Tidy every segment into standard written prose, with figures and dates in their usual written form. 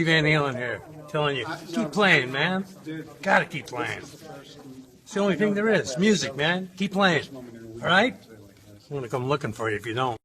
Eddie Van Halen here, telling you, keep playing, man. Gotta keep playing. It's the only thing there is. Music, man. Keep playing. All right? I'm gonna come looking for you if you don't.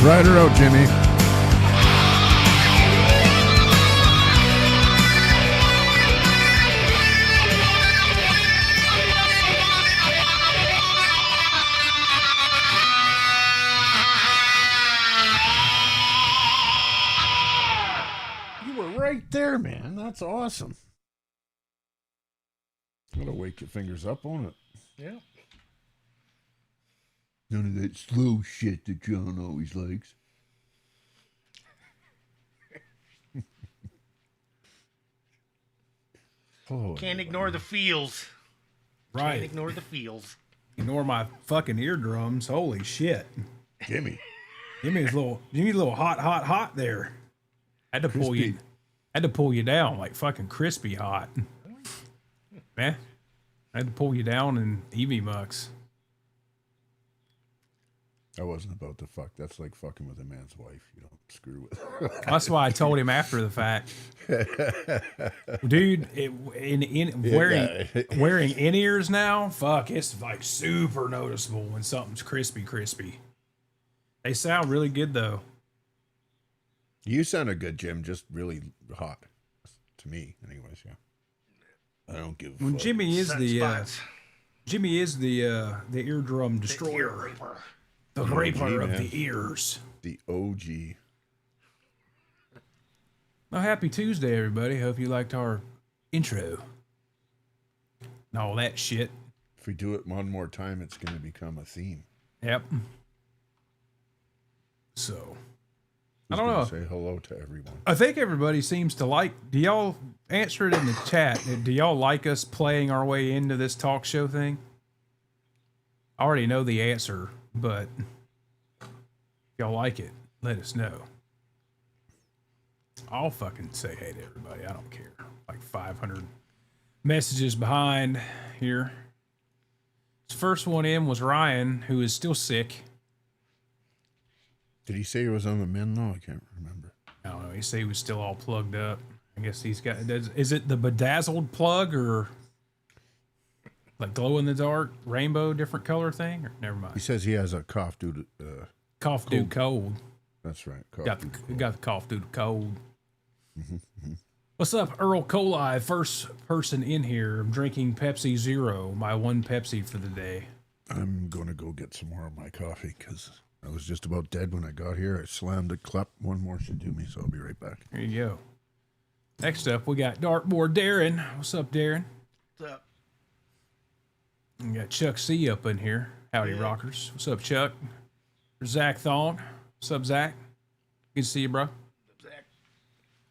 Ride her out, Jimmy. You were right there, man. That's awesome. Gotta wake your fingers up on it. Yeah. None of that slow shit that John always likes. Can't ignore the feels. Right. Can't ignore the feels. Ignore my fucking eardrums. Holy shit. Jimmy. Jimmy's a little hot there. Had to pull you down like fucking crispy hot. Man. I had to pull you down in Evie Mucks. I wasn't about to fuck. That's like fucking with a man's wife. You don't screw with her. That's why I told him after the fact. Dude, wearing in-ears now, fuck, it's like super noticeable when something's crispy. They sound really good though. You sounded good, Jim. Just really hot. To me, anyways, yeah. I don't give a fuck. Jimmy is the eardrum The destroyer. ear raper. The raper of man. the ears. The OG. Well, happy Tuesday, everybody. Hope you liked our intro. And all that shit. If we do it one more time, it's going to become a theme. Yep. So, I Who's don't gonna know. Say hello to everyone. I think everybody seems to like. Do y'all answer it in the chat? Do y'all like us playing our way into this talk show thing? I already know the answer, but if y'all like it, let us know. I'll fucking say hey to everybody. I don't care. Like 500 messages behind here. His first one in was Ryan, who is still sick. Did he say he was on the mend? No, I can't remember. I don't know. He said he was still all plugged up. I guess he's got. Is it the bedazzled plug or like glow in the dark rainbow different color thing? Or never He mind. says he has a cough due to. Cough due cold. That's right. Cough Got due to cold. the cough due to cold. What's up, Earl Coli? First person in here. I'm drinking Pepsi Zero, my one Pepsi for the day. I'm going to go get some more of my coffee because I was just about dead when I got here. I slammed a clap. One more should do me, so I'll be right back. There you go. Next up, we got Dartboard Darren. What's up, Darren? What's up? We got Chuck C up in here. Howdy, rockers. What's up, Chuck? Zach Thong. What's up, Zach? Good to see you, bro. Zach.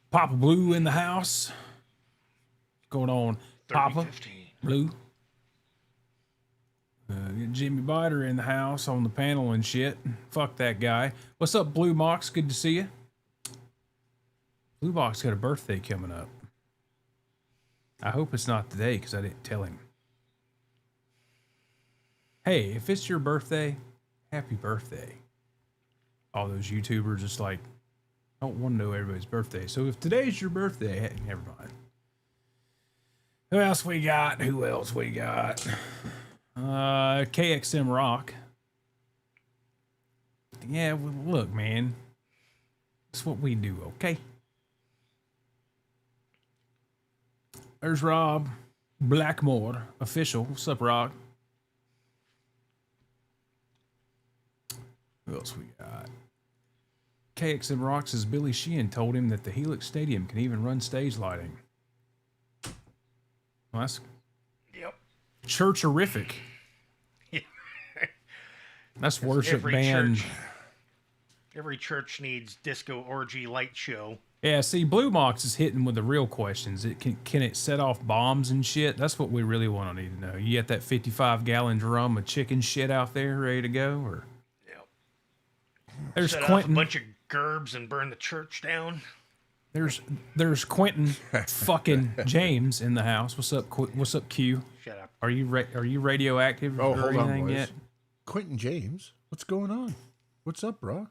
Papa Blue in the house. What's going on, Papa 3015. Blue? Get Jimmy Biter in the house on the panel and shit. Fuck that guy. What's up, Blue Mox? Good to see you. Blue Mox got a birthday coming up. I hope it's not today because I didn't tell him. Hey, if it's your birthday, happy birthday. All those YouTubers just like, I don't want to know everybody's birthday. So if today's your birthday, hey, never mind. Who else we got? KXM Rock. Yeah, well, look, man. That's what we do, okay? There's Rob Blackmore, official. What's up, Rob? Who else we got? KXM Rock says Billy Sheehan told him that the Helix Stadium can even run stage lighting. Well, that's Yep. church-horrific. That's worship band. Every church needs disco orgy light show. Yeah, see, Blue Mox is hitting with the real questions. It can it set off bombs and shit? That's what we really want to need to know. You got that 55-gallon drum of chicken shit out there ready to go, or Yep. there's Set off a Quentin. bunch of gerbs and burn the church down. There's Quentin fucking James in the house. What's up? What's up, Q? Shut up. Are you radioactive Oh, or hold on, anything boys. yet? Quentin James, what's going on? What's up, bro?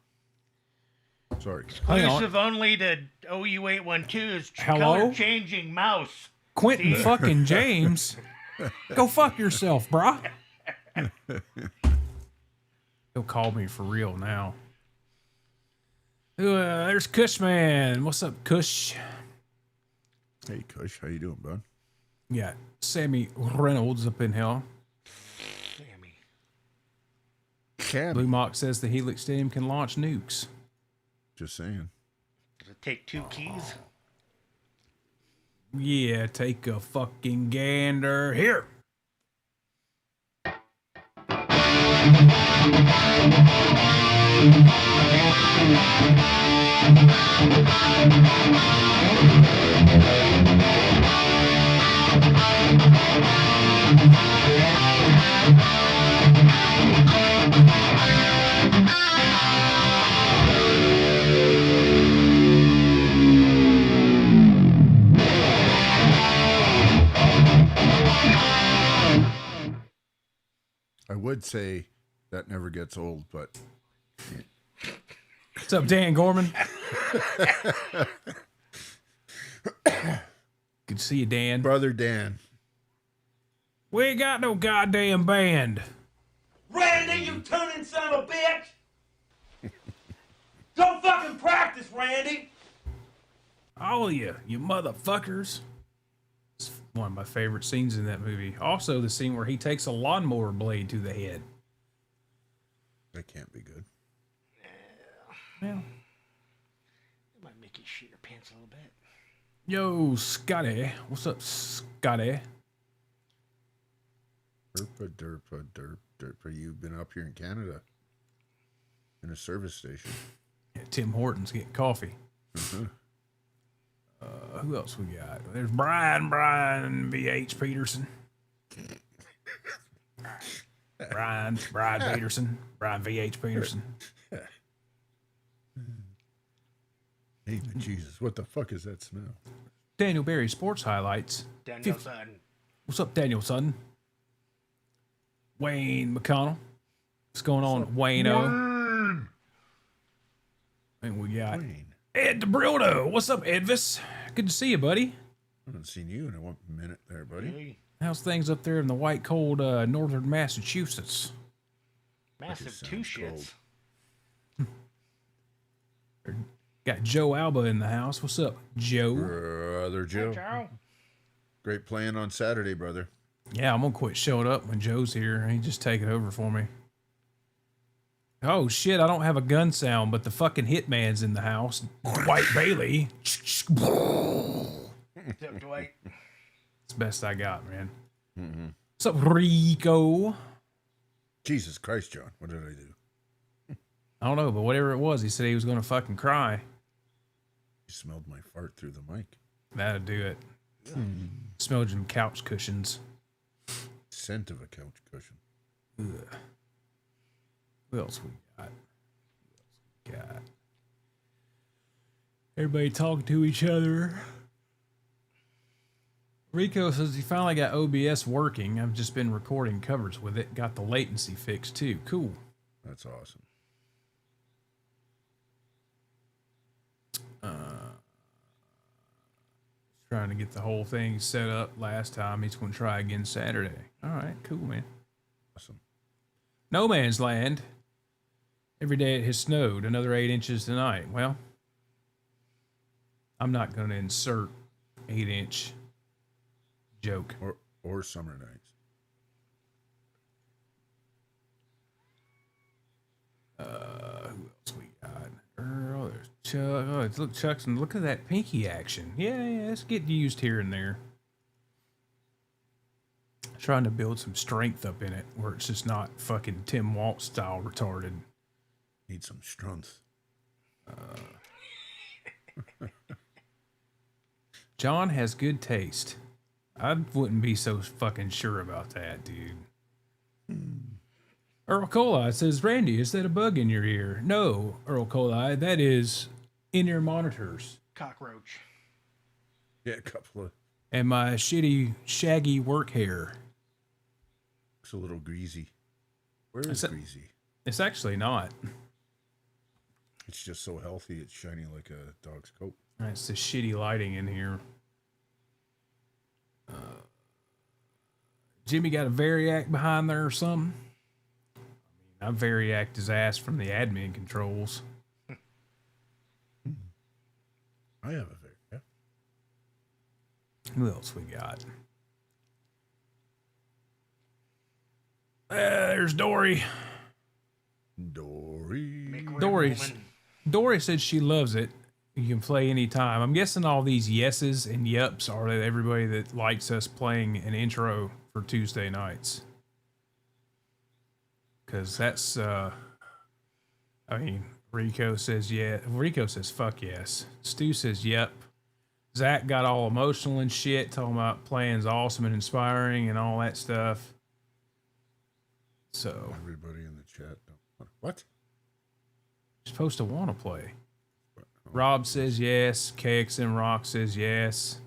Sorry. Hang on. Exclusive only to OU812's Hello? color changing mouse. Quentin fucking James. Go fuck yourself, brah. He'll call me for real now. There's Cushman. What's up, Cush? Hey, Kush, how you doing, bud? Yeah, Sammy Reynolds up in here. Sammy. Blue Mock says the Helix Stadium can launch nukes. Just saying. Does it take 2 keys? Yeah, take a fucking gander. Here. I would say that never gets old, but What's up, Dan Gorman? Good to see you, Dan. brother Dan. We ain't got no goddamn band. Randy, you tuning son of a bitch! Go fucking practice, Randy! All of you motherfuckers. It's one of my favorite scenes in that movie. Also, the scene where he takes a lawnmower blade to the head. That can't be good. Well, It might make you shit your pants a little bit. yo, Scotty. What's up, Scotty? Derpa. You've been up here in Canada in a service station. Yeah, Tim Hortons getting coffee. Uh-huh. Who else we got? There's Brian VH Peterson. Brian Peterson. Brian VH Peterson. Hey, but Jesus, what the fuck is that smell? Daniel Berry Sports Highlights. Danielson. What's up, Daniel Sutton? Wayne McConnell. What's going on, Wayne-O? And we got Wayne. Ed DeBrildo. What's up, Edvis? Good to see you, buddy. I haven't seen you in a minute there, buddy. Really? How's things up there in the white, cold northern Massachusetts? Massive sounds 2 shits. Got Joe Alba in the house. What's up, Joe? Brother Joe. Ciao. Great playing on Saturday, brother. Yeah, I'm gonna quit showing up when Joe's here. He just take it over for me. Oh shit, I don't have a gun sound, but the fucking hitman's in the house. Dwight Bailey. It's What's up, Dwight? the best I got, man. What's up, Rico? Jesus Christ, John. What did I do? I don't know, but whatever it was, he said he was gonna fucking cry. You smelled my fart through the mic. That'd do it. Smelled some couch cushions. Scent of a couch cushion. Ugh. What else we got? Everybody talking to each other. Rico says he finally got OBS working. I've just been recording covers with it. Got the latency fixed too. Cool. That's awesome. Trying to get the whole thing set up last time. He's going to try again Saturday. All right, cool, man. Awesome. No Man's Land. Every day it has snowed. Another 8 inches tonight. Well, I'm not going to insert 8-inch joke. Or summer nights. Who else we got? Earl, there's Chuck. Oh, look, Chuck's and look at that pinky action. Yeah, it's getting used here and there. Trying to build some strength up in it where it's just not fucking Tim Waltz style retarded. Need some strength. John has good taste. I wouldn't be so fucking sure about that, dude. Earl Coli says, Randy, is that a bug in your ear? No, Earl Coli, that is in-ear monitors. Cockroach. Yeah, a couple of. And my shitty, shaggy work hair. Looks a little greasy. Where is greasy? It's actually not. It's just so healthy. It's shiny like a dog's coat. It's the shitty lighting in here. Jimmy got a Variac behind there or something? I Variac'd his ass from the admin controls. I have a favorite. Yeah. Who else we got? There's Dory. Dory. Dory said she loves it. You can play anytime. I'm guessing all these yeses and yeps are everybody that likes us playing an intro for Tuesday nights. Because that's, I mean, Rico says yeah. Rico says fuck yes. Stu says yep. Zach got all emotional and shit, talking about playing's awesome and inspiring and all that stuff. So Everybody in the chat. What? you're supposed to want to play. Rob says yes. KXM Rock says yes.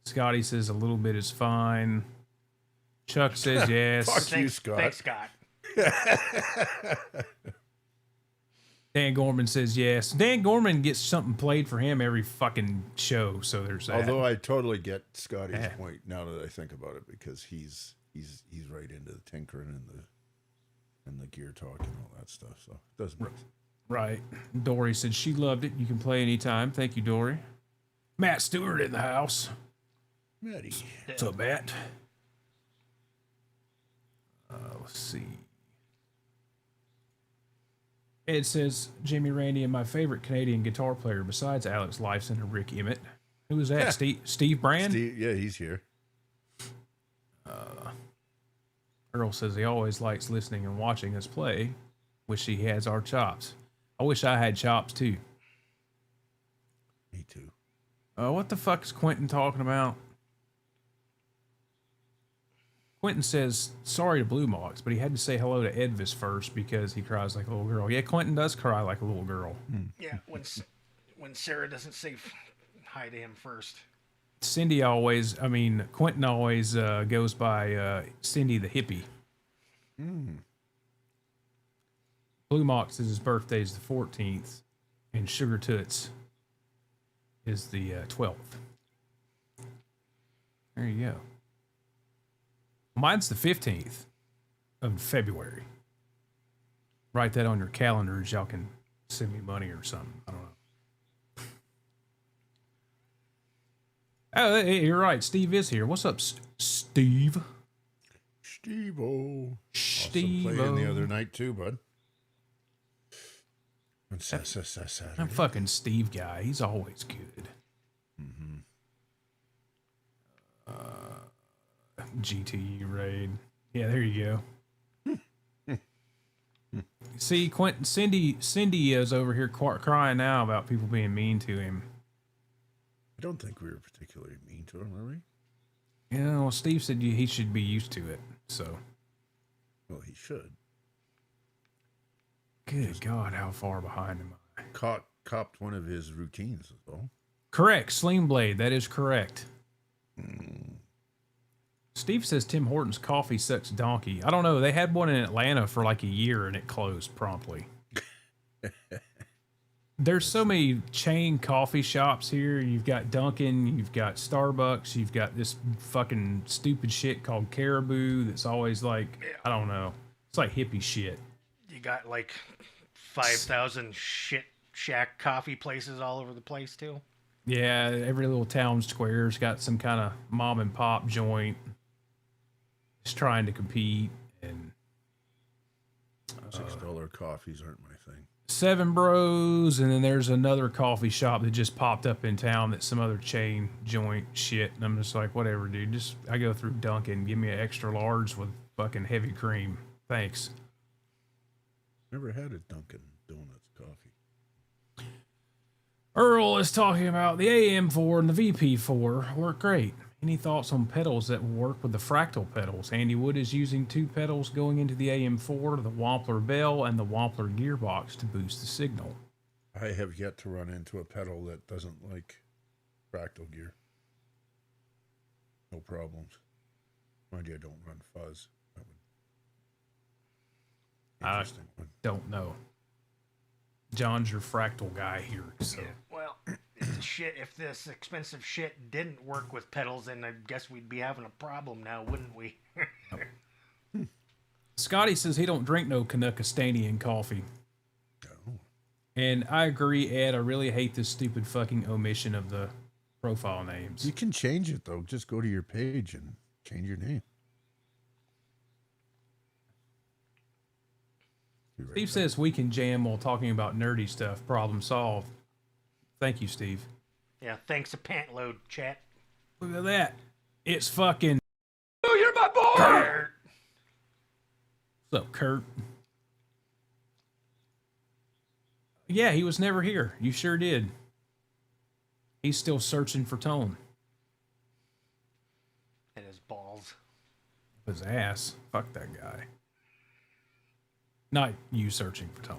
Scotty says a little bit is fine. Chuck says yes. Fuck you, Scott. Thanks, Scott. Dan Gorman says yes. Dan Gorman gets something played for him every fucking show, so there's that. Although I totally get Scotty's point now that I think about it, because he's right into the tinkering and the gear talk and all that stuff. So it doesn't make sense. Right. Dory said she loved it. You can play anytime. Thank you, Dory. Matt Stewart in the house. Maddie. What's up, Matt? Let's see. Ed says, Jimmy Randy and my favorite Canadian guitar player besides Alex Lifeson and Rick Emmett. Who was that? Steve Brand? Yeah, he's here. Earl says he always likes listening and watching us play. Wish he has our chops. I wish I had chops too. Me too. What the fuck is Quentin talking about? Quentin says, sorry to Blue Mox, but he had to say hello to Edvis first because he cries like a little girl. Yeah, Quentin does cry like a little girl. Yeah, when Sarah doesn't say hi to him first. Quentin always goes by Cindy the hippie. Blue Mox says his birthday is the 14th, and Sugar Toots is the 12th. There you go. Mine's the 15th of February. Write that on your calendars. Y'all can send me money or something. I don't know. Oh, hey, you're right. Steve is here. What's up, Steve? Steve-o. Steve-o. Awesome playing the other night too, bud. Saturday. I'm fucking Steve guy. He's always good. GTE raid. Yeah, there you go. See, Quentin, Cindy is over here crying now about people being mean to him. I don't think we were particularly mean to him, are we? Yeah, well, Steve said he should be used to it. So, Well, he should. good God, how far behind am I? Copped one of his routines as well. Correct, Sling Blade. That is correct. Steve says Tim Hortons coffee sucks donkey. I don't know. They had one in Atlanta for like a year and it closed promptly. There's so many chain coffee shops here. You've got Dunkin', you've got Starbucks, you've got this fucking stupid shit called Caribou that's always like, I don't know. It's like hippie shit. You got like 5,000 shit shack coffee places all over the place too. Yeah, every little town square's got some kind of mom and pop joint. Just trying to compete, and $6 coffees aren't my thing. Seven Bros, and then there's another coffee shop that just popped up in town that's some other chain joint shit. And I'm just like, whatever, dude. I go through Dunkin', give me an extra large with fucking heavy cream. Thanks. Never had a Dunkin' Donuts coffee. Earl is talking about the AM4 and the VP4 work great. Any thoughts on pedals that will work with the fractal pedals? Andy Wood is using two pedals going into the AM4, the Wampler bell and the Wampler gearbox to boost the signal. I have yet to run into a pedal that doesn't like fractal gear. No problems. Mind you, I don't run fuzz. That would interesting one. Don't know. John's your fractal guy here, so. Well, if this expensive shit didn't work with pedals, then I guess we'd be having a problem now, wouldn't we? Scotty says he don't drink no Canuckastanian coffee. No. And I agree, Ed. I really hate this stupid fucking omission of the profile names. You can change it though. Just go to your page and change your name. Be right Steve back. says we can jam while talking about nerdy stuff. Problem solved. Thank you, Steve. Yeah, thanks a pant load, chat. Look at that. It's fucking. Oh, you're my boy! Kurt. What's up, Kurt? Yeah, he was never here. You sure did. He's still searching for tone. And his balls. His ass. Fuck that guy. Not you searching for tone.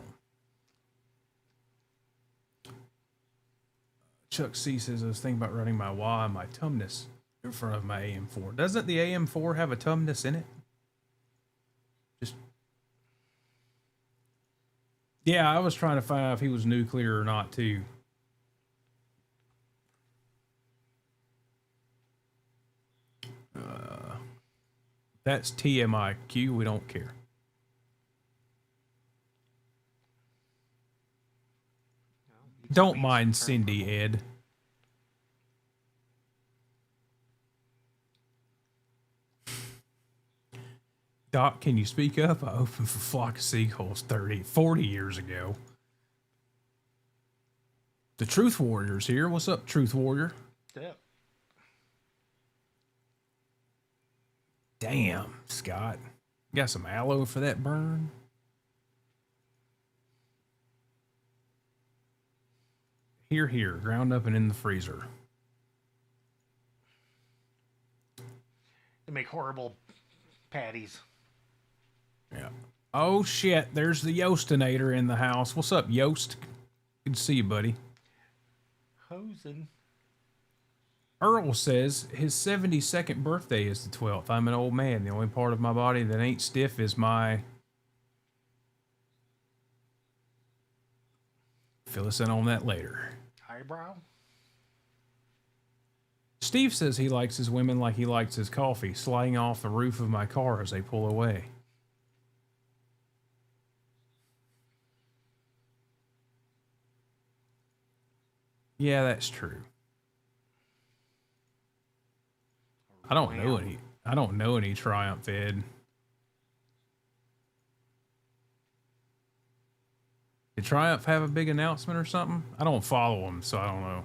Chuck C says, I was thinking about running my wah and my tumnus in front of my AM4. Doesn't the AM4 have a tumnus in it? Just. Yeah, I was trying to find out if he was nuclear or not, too. That's TMIQ. We don't care. Don't mind Cindy, Ed. Doc, can you speak up? I opened for Flock of Seagulls 40 years ago. The Truth Warrior's here. What's up, Truth Warrior? Yep. Damn, Scott. Got some aloe for that burn? Here, ground up and in the freezer. They make horrible patties. Yeah. Oh shit, there's the Yoastinator in the house. What's up, Yoast? Good to see you, buddy. Hosen. Earl says his 72nd birthday is the 12th. I'm an old man. The only part of my body that ain't stiff is my... Fill us in on that later. Eyebrow? Steve says he likes his women like he likes his coffee, sliding off the roof of my car as they pull away. Yeah, that's true. I don't know any Triumph, Ed. Did Triumph have a big announcement or something? I don't follow them, so I don't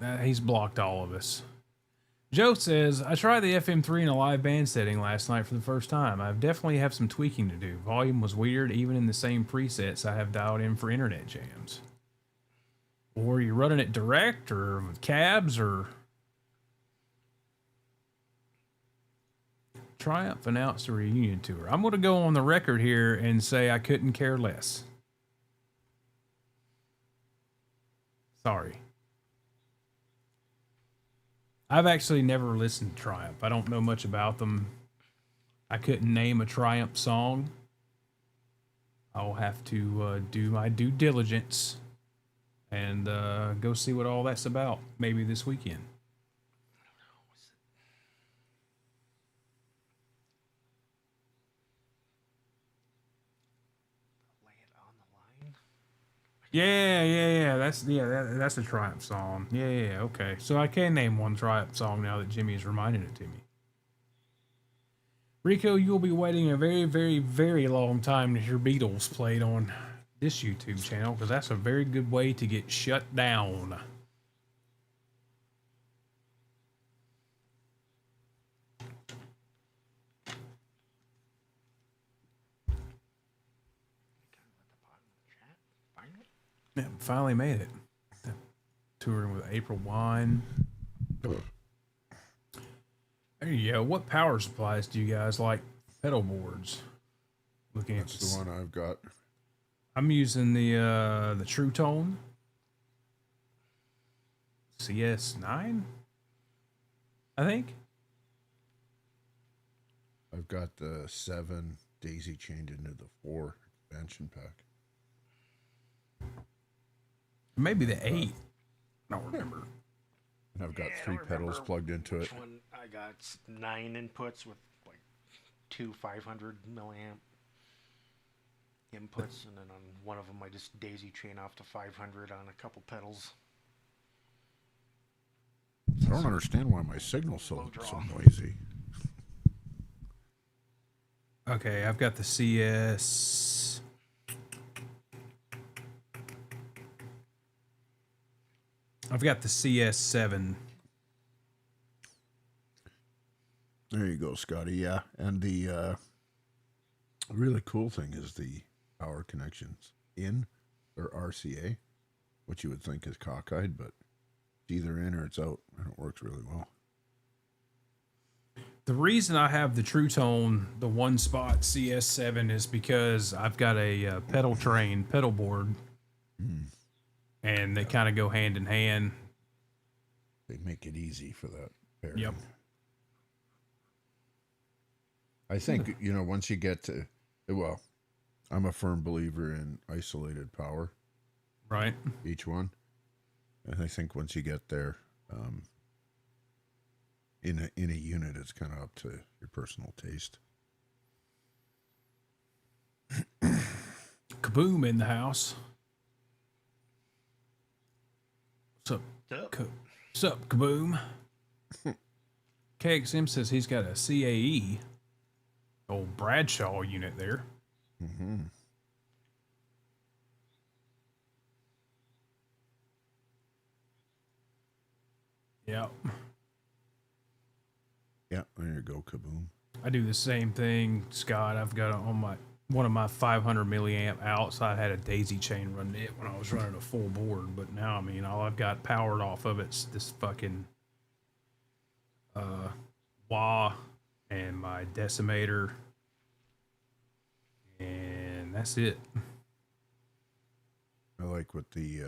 know. He's blocked all of us. Joe says, I tried the FM3 in a live band setting last night for the first time. I definitely have some tweaking to do. Volume was weird, even in the same presets I have dialed in for internet jams. Or are you running it direct, or with cabs, or... Triumph announced a reunion tour. I'm going to go on the record here and say I couldn't care less. Sorry. I've actually never listened to Triumph. I don't know much about them. I couldn't name a Triumph song. I'll have to do my due diligence and go see what all that's about, maybe this weekend. Lay it on the line. Yeah. That's a Triumph song. Yeah. Okay. So I can name one Triumph song now that Jimmy has reminded it to me. Rico, you'll be waiting a very, very, very long time to hear Beatles played on this YouTube channel, because that's a very good way to get shut down. Yeah, finally made it. Touring with April Wine. There you go. What power supplies do you guys like? Pedal boards. Looking at That's the one I've got. I'm using the True Tone CS9, I think. I've got the 7 daisy chained into the 4 expansion pack. Maybe the 8. I don't remember. And I've got Yeah, I 3 don't pedals remember plugged into which it. one I got 9 inputs with like 2 500 milliamp inputs, and then on one of them I just daisy chain off to 500 on a couple pedals. I don't understand why my signal's so Low draw. noisy. Okay, I've got the CS. I've got the CS7. There you go, Scotty. Yeah, and the really cool thing is the power connections in their RCA, which you would think is cockeyed, but it's either in or it's out, and it works really well. The reason I have the True Tone, the one spot CS7, is because I've got a pedal train pedal board, and they kind of go hand in hand. They make it easy for that pairing. Yep. I think, you know, once you get to, well, I'm a firm believer in isolated power, Right. each one. And I think once you get there, in a unit, it's kind of up to your personal taste. Kaboom in the house. What's up? What's up, Kaboom? KXM says he's got a CAE, old Bradshaw unit there. Mm-hmm. Yep. Yeah, there you go, Kaboom. I do the same thing, Scott. I've got on my one of my 500 milliamp outs. I had a daisy chain running it when I was running a full board, but now I mean all I've got powered off of it's this fucking wah and my decimator, and that's it. I like with the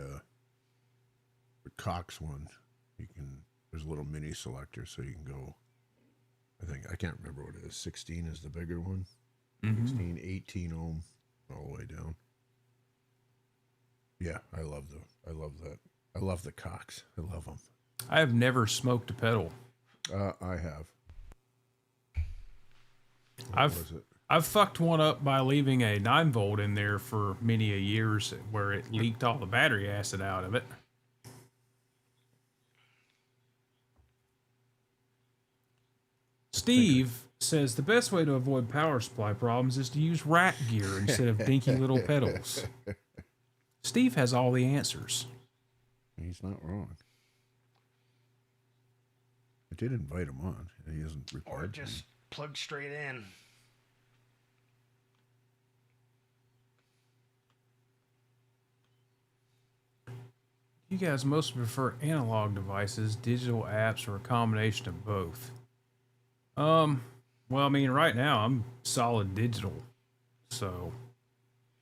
Cox one. You can, there's a little mini selector, so you can go. I can't remember what it is. 16 is the bigger one. 16, 18 ohm, all the way down. Yeah, I love that. I love the Cox. I love them. I have never smoked a pedal. I have. What was it? I've fucked one up by leaving a 9-volt in there for many a years where it leaked all the battery acid out of it. Steve says the best way to avoid power supply problems is to use rack gear instead of dinky little pedals. Steve has all the answers. He's not wrong. I did invite him on. He hasn't replied. Or to me. just plug straight in. You guys mostly prefer analog devices, digital apps, or a combination of both? Well, I mean, right now I'm solid digital, so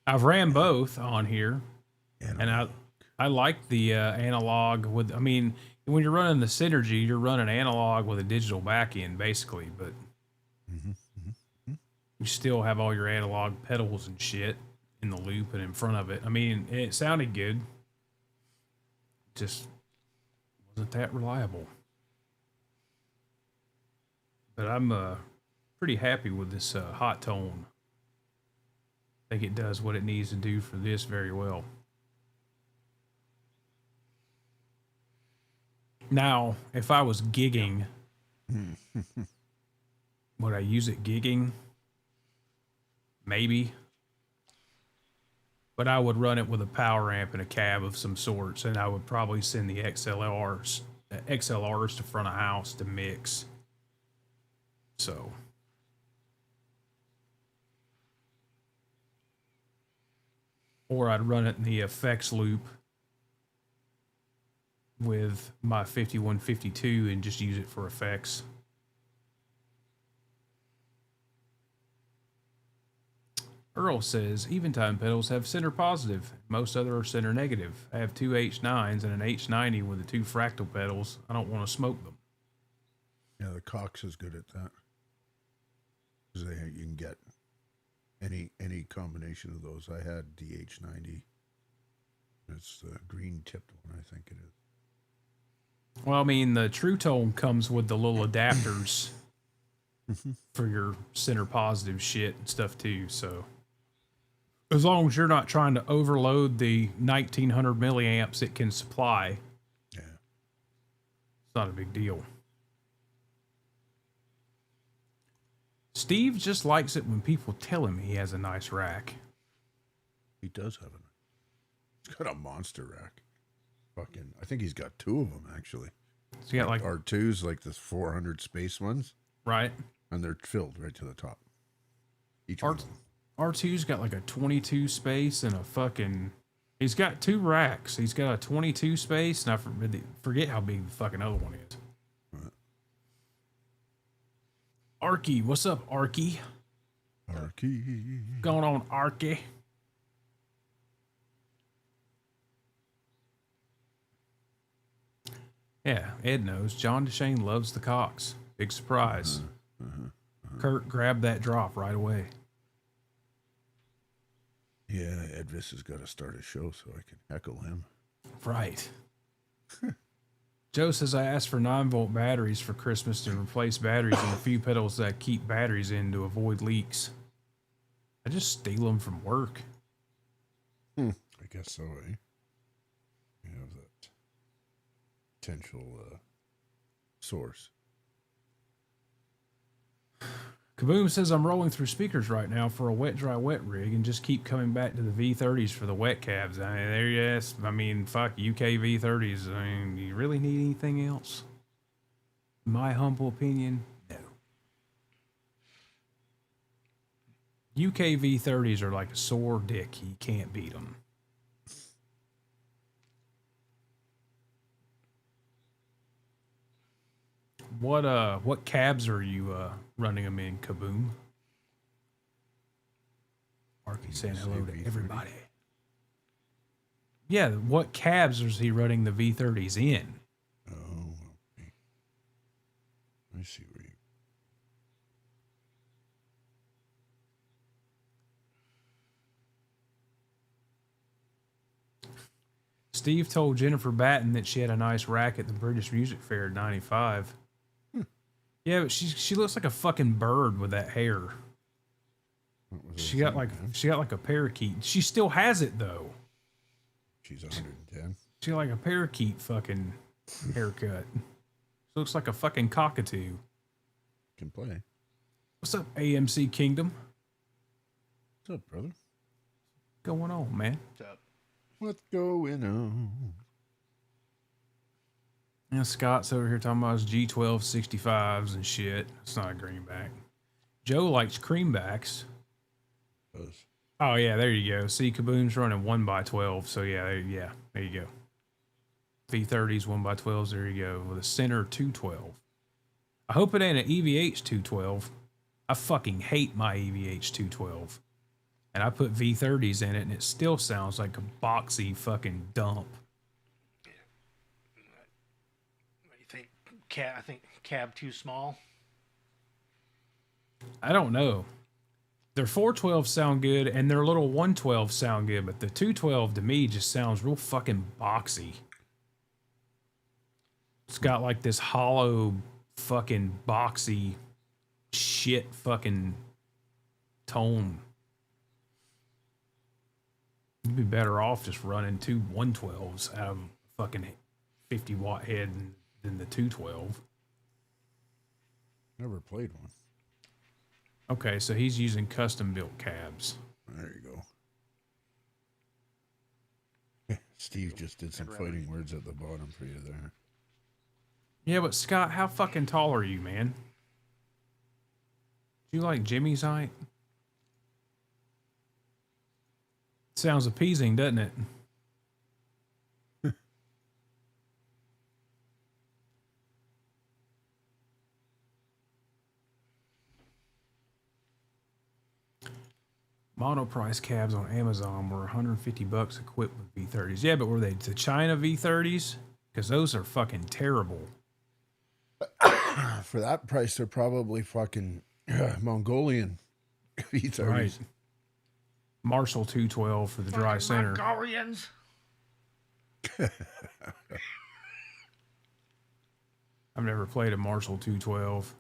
I've ran both on here, and I like the analog with. I mean, when you're running the Synergy, you're running analog with a digital back end, basically, but you still have all your analog pedals and shit in the loop and in front of it. I mean, it sounded good, just wasn't that reliable. But I'm pretty happy with this hot tone. I think it does what it needs to do for this very well. Now, if I was gigging, would I use it gigging? Maybe. But I would run it with a power amp and a cab of some sorts, and I would probably send the XLRs to front of house to mix. So, or I'd run it in the effects loop with my 5152 and just use it for effects. Earl says, Eventime pedals have center positive. Most other are center negative. I have two H9s and an H90 with the two fractal pedals. I don't want to smoke them. Yeah, the Cox is good at that. Because you can get any combination of those. I had the H90. It's the green tipped one, I think it is. Well, I mean, the True Tone comes with the little adapters for your center positive shit and stuff too. So as long as you're not trying to overload the 1900 milliamps it can supply, Yeah. it's not a big deal. Steve just likes it when people tell him he has a nice rack. He does have he's got a monster rack. Fucking, I think he's got 2 of them actually. So you got like R2s, like the 400 space ones, right. and they're filled right to the top. Each one of them. R2's got like a 22 space and a fucking. He's got 2 racks. He's got a 22 space, and I forget how big the fucking other one is. Arky, what's up, Arky? Arky. Going on, Arky? Yeah, Ed knows. John DeShane loves the Cox. Big surprise. Kurt grabbed that drop right away. Yeah, Edvis has got to start a show so I can heckle him. Right. Joe says I asked for 9-volt batteries for Christmas to replace batteries in a few pedals that keep batteries in to avoid leaks. I just steal them from work. I guess so, eh? You have that potential source. Kaboom says I'm rolling through speakers right now for a wet, dry, wet rig and just keep coming back to the V30s for the wet cabs. I mean, there, yes. I mean, fuck UK V30s. I mean, do you really need anything else? My humble opinion, no. UK V30s are like a sore dick. You can't beat them. What cabs are you running them in, Kaboom? Marky saying hello to V30. everybody. Yeah, what cabs is he running the V30s in? Oh, okay. Let me see where you. Steve told Jennifer Batten that she had a nice rack at the British Music Fair in '95. Yeah, but she looks like a fucking bird with that hair. She got like a parakeet. She still has it though. She's 110. She got like a parakeet fucking haircut. She looks like a fucking cockatoo. Can play. What's up, AMC Kingdom? What's up, brother? Going on, man? What's up? What's going on? Yeah, Scott's over here talking about his G12 65s and shit. It's not a greenback. Joe likes creambacks. Does. Oh yeah, there you go. See, Kaboom's running 1x12, so yeah, there you go. V30s 1x12s, there you go. With a center 212. I hope it ain't an EVH 212. I fucking hate my EVH 212. And I put V30s in it, and it still sounds like a boxy fucking dump. What do you think? I think cab too small. I don't know. Their 412 sound good, and their little 112 sound good, but the 212 to me just sounds real fucking boxy. It's got like this hollow fucking boxy shit fucking tone. You'd be better off just running 2 112s out of a fucking 50 watt head than the 212. Never played one. Okay, so he's using custom built cabs. There you go. Steve just did some fighting words at the bottom for you there. Yeah, but Scott, how fucking tall are you, man? Do you like Jimmy's height? Sounds appeasing, doesn't it? Monoprice cabs on Amazon were $150 equipped with V30s. Yeah, but were they the China V30s? Because those are fucking terrible. For that price, they're probably fucking Mongolian V30s. Right. Marshall 212 for the dry center. Mongolians. I've never played a Marshall 212.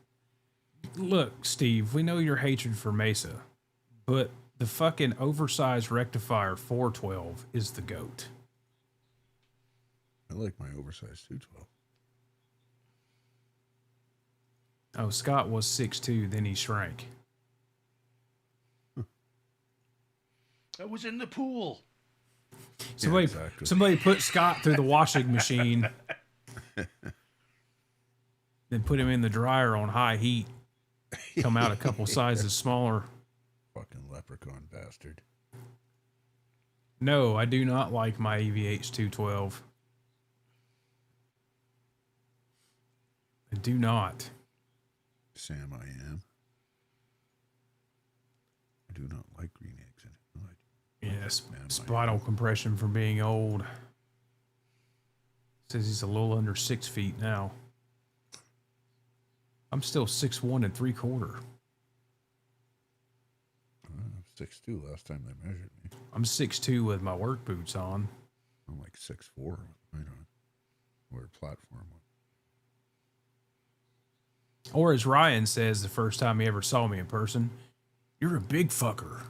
Look, Steve, we know your hatred for Mesa, but the fucking oversized rectifier 412 is the GOAT. I like my oversized 212. Oh, Scott was 6'2", then he shrank. I was in the pool. Somebody, exactly. somebody put Scott through the washing machine, then put him in the dryer on high heat. Come out a couple sizes smaller. Fucking leprechaun bastard. No, I do not like my EVH 212. I do not. Sam, I am. I do not like green eggs in it. Yes, Man, spinal compression from being old. Says he's a little under 6 feet now. I'm still 6'1" and 3/4. 6'2" last time they measured me. I'm 6'2" with my work boots on. I'm like 6'4" with mine on. Wear a platform one. Or as Ryan says the first time he ever saw me in person, you're a big fucker.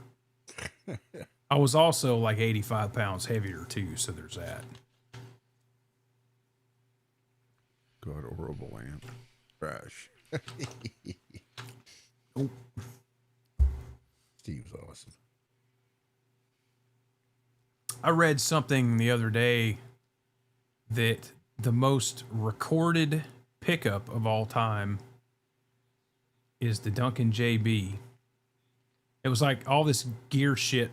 I was also like 85 pounds heavier too, so there's that. God, horrible amp. Trash. Oh. Steve's awesome. I read something the other day that the most recorded pickup of all time is the Duncan JB. It was like all this gear shit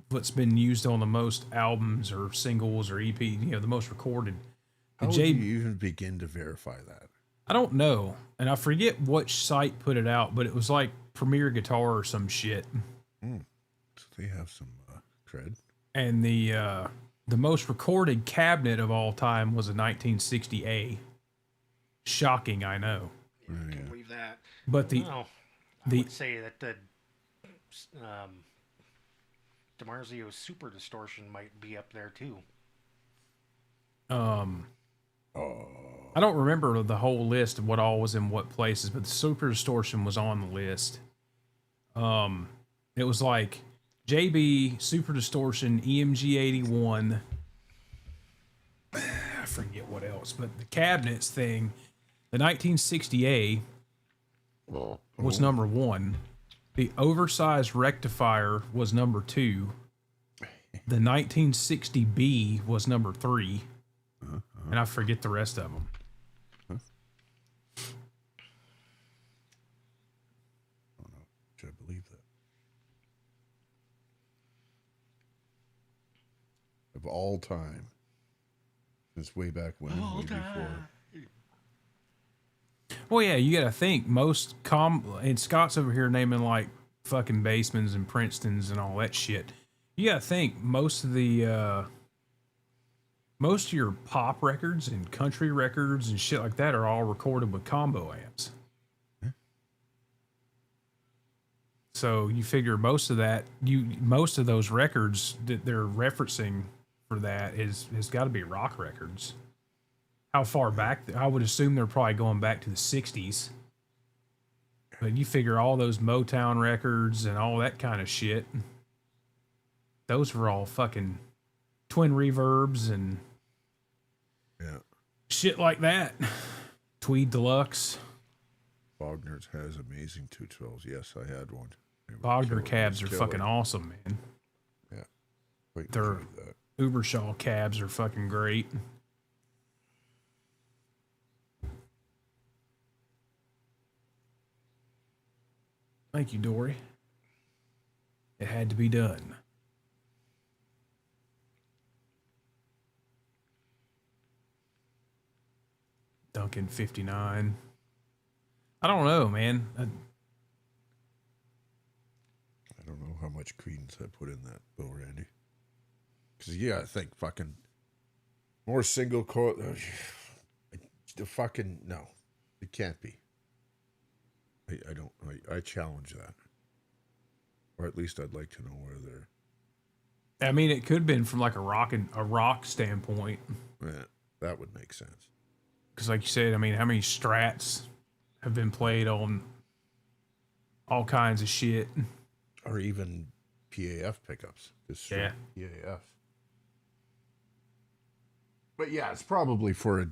what's been used on the most albums or singles or EP, the most recorded. How would you even begin to verify that? I don't know. And I forget which site put it out, but it was like Premier Guitar or some shit. So they have some cred. And the most recorded cabinet of all time was a 1960A. Shocking, I know. Yeah, I can't believe that. But I would say that the DiMarzio Super Distortion might be up there too. I don't remember the whole list of what all was in what places, but the Super Distortion was on the list. It was like JB, Super Distortion, EMG 81. I forget what else, but the cabinets thing, the 1960A was number 1. The oversized rectifier was number 2. The 1960B was number 3. And I forget the rest of them. Oh no, should I believe that? Of all time, since way back when, way before. Well, yeah, you got to think and Scott's over here naming like fucking Basemans and Princetons and all that shit. You got to think most of your pop records and country records and shit like that are all recorded with combo amps. So you figure most of those records that they're referencing for that has got to be rock records. How far back? I would assume they're probably going back to the 60s. But you figure all those Motown records and all that kind of shit, those were all fucking twin reverbs and shit like that. Tweed Deluxe. Wagner's has amazing 212s. Yes, I had one. Wagner cabs are fucking awesome, man. Yeah. Wait, Their Ubershaw cabs are fucking great. Thank you, Dory. It had to be done. Duncan 59. I don't know, man. I don't know how much credence I put in that, Bill Randy. Because I think fucking more single coil. The fucking no, it can't be. I don't. I challenge that, or at least I'd like to know where they're. I mean, it could have been from like a rock standpoint. Yeah, that would make sense. Because, like you said, I mean, how many Strats have been played on all kinds of shit? Or even PAF pickups. Just Yeah. PAF. But yeah, it's probably for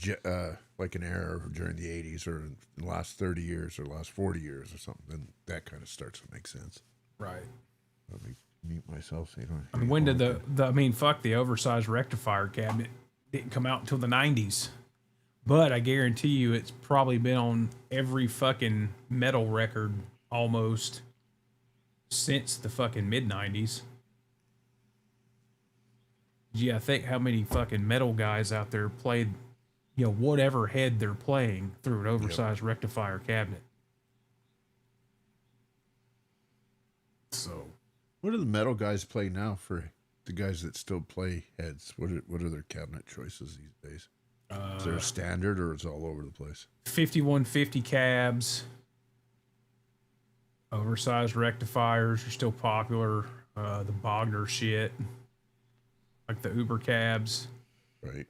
like an era during the 80s or in the last 30 years or last 40 years or something. Then that kind of starts to make sense. Right. Let me mute myself so you don't. I mean, when did the oversized rectifier cabinet didn't come out until the 90s. But I guarantee you it's probably been on every fucking metal record almost since the fucking mid 90s. Yeah, think how many fucking metal guys out there played, whatever head they're playing through an oversized rectifier cabinet. So, what do the metal guys play now for the guys that still play heads? What are their cabinet choices these days? Is there a standard or is it all over the place? 5150 cabs, oversized rectifiers are still popular. The Bogner shit, like the Uber cabs. Right.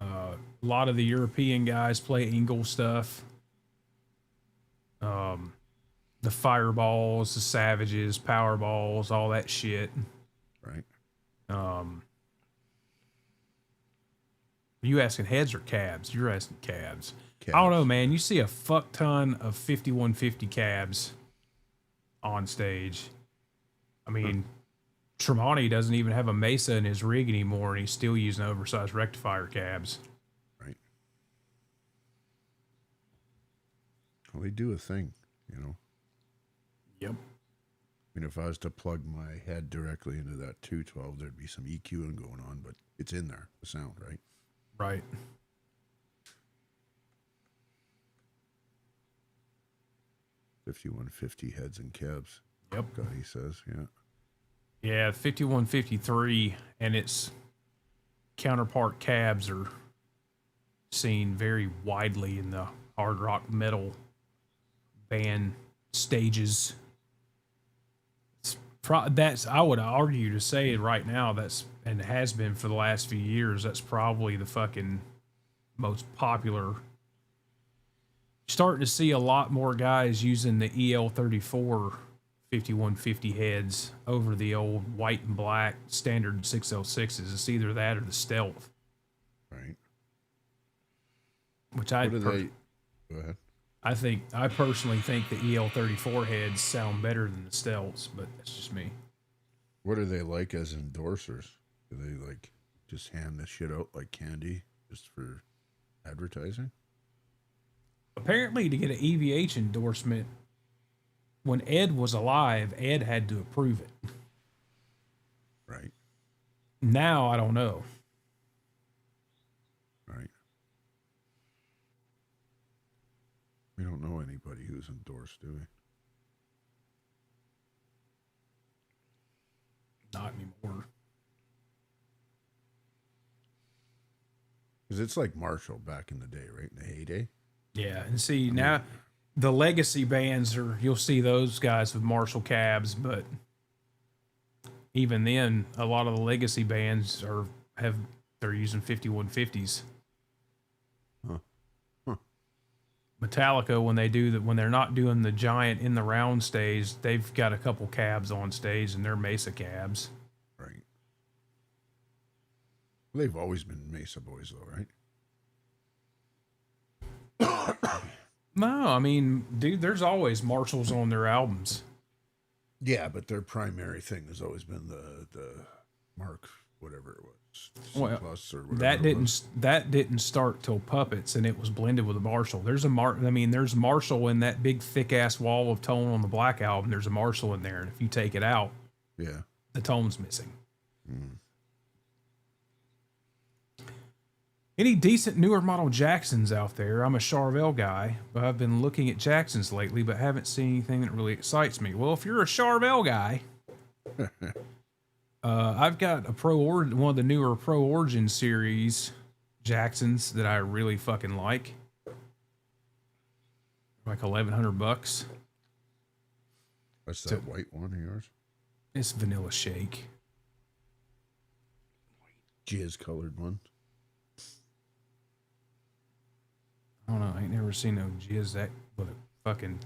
A lot of the European guys play Engel stuff. The Fireballs, the Savages, Powerballs, all that shit. Right. Are you asking heads or cabs? You're asking cabs. I don't know, man. You see a fuck ton of 5150 cabs on stage. I mean, Tremonti doesn't even have a Mesa in his rig anymore, and he's still using oversized rectifier cabs. Right. Well, they do a thing, Yep. I mean, if I was to plug my head directly into that 212, there'd be some EQing going on, but it's in there, the sound, right? Right. $51.50 heads and cabs. Yep. God, he says, yeah. Yeah, 5153 and its counterpart cabs are seen very widely in the hard rock metal band stages. That's I would argue to say right now that's, and has been for the last few years, that's probably the fucking most popular. Starting to see a lot more guys using the EL34 5150 heads over the old white and black standard 606s. It's either that or the Stealth. Right. Which What do they... Go ahead. I personally think the EL34 heads sound better than the Stealths, but that's just me. What are they like as endorsers? Do they like just hand the shit out like candy just for advertising? Apparently, to get an EVH endorsement, when Ed was alive, Ed had to approve it. Right. Now, I don't know. Right. We don't know anybody who's endorsed, do we? Not anymore. Because it's like Marshall back in the day, right? In the heyday. Yeah, and see, now the legacy bands you'll see those guys with Marshall cabs, but even then, a lot of the legacy bands they're using 5150s. Huh. Metallica, when they're not doing the giant in the round stage, they've got a couple cabs on stage and they're Mesa cabs. Right. Well, they've always been Mesa boys, though, right? No, I mean, dude, there's always Marshalls on their albums. Yeah, but their primary thing has always been the Mark, whatever it was, C Well, plus or whatever. that didn't start till Puppets, and it was blended with a Marshall. There's Marshall in that big thick ass wall of tone on the Black Album. There's a Marshall in there, and if you take it out, Yeah. the tone's missing. Any decent newer model Jacksons out there? I'm a Charvel guy, but I've been looking at Jacksons lately, but haven't seen anything that really excites me. Well, if you're a Charvel guy, I've got one of the newer Pro Origin series Jacksons that I really fucking like. Like $1,100. What's that white one of yours? It's Vanilla Shake. Jizz colored one. I don't know. I ain't never seen no jizz that with a fucking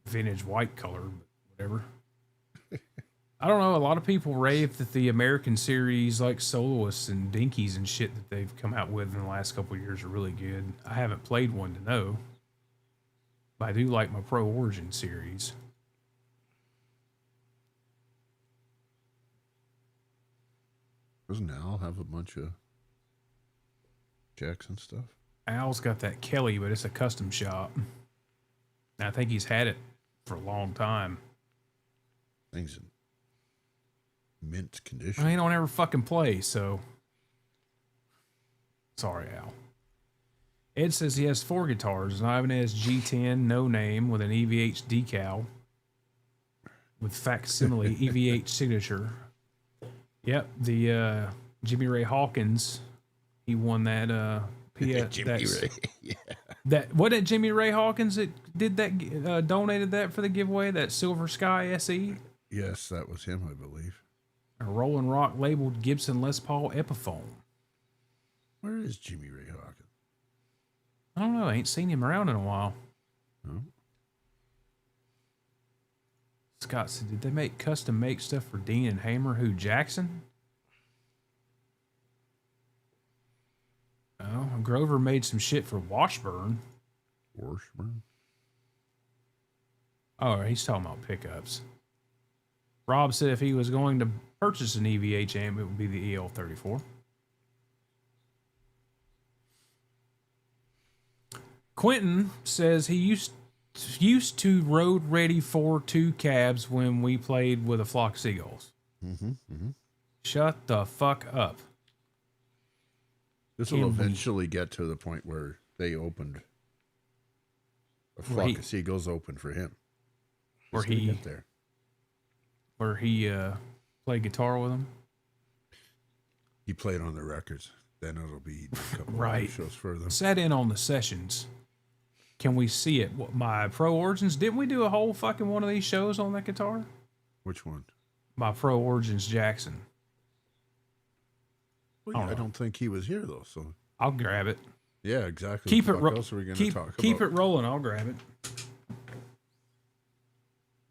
vintage white color, but whatever. I don't know. A lot of people rave that the American series, like Soloists and Dinkies and shit that they've come out with in the last couple of years, are really good. I haven't played one to know, but I do like my Pro Origin series. Doesn't Al have a bunch of Jackson stuff? Al's got that Kelly, but it's a custom shop. And I think he's had it for a long time. Things in mint condition. He don't ever fucking play, so. Sorry, Al. Ed says he has 4 guitars: an Ibanez G10, no name, with an EVH decal, with facsimile EVH signature. Yep, the Jimmy Ray Hawkins. He won that. Jimmy Ray. Yeah. That what did Jimmy Ray Hawkins that did that donated that for the giveaway? That Silver Sky SE. Yes, that was him, I believe. A Rolling Rock labeled Gibson Les Paul Epiphone. Where is Jimmy Ray Hawkins? I don't know. I ain't seen him around in a while. No. Scott said, did they make custom make stuff for Dean and Hamer? Who, Jackson? Oh, Grover made some shit for Washburn. Washburn? Oh, he's talking about pickups. Rob said if he was going to purchase an EVH amp, it would be the EL34. Quentin says he used to road ready for 2 cabs when we played with a flock of seagulls. Mm-hmm. Mm-hmm. Shut the fuck up. This will eventually get to the point where they opened a flock of seagulls open for him. Where he get there. Where he played guitar with them. He played on the records. Then it'll be a couple right. of shows for them. Sat in on the sessions. Can we see it? What, my Pro Origins? Didn't we do a whole fucking one of these shows on that guitar? Which one? My Pro Origins Jackson. Well, yeah, I don't think he was here though, so I'll grab it. yeah, exactly. Keep it what else are we going to talk about? Keep it rolling. I'll grab it.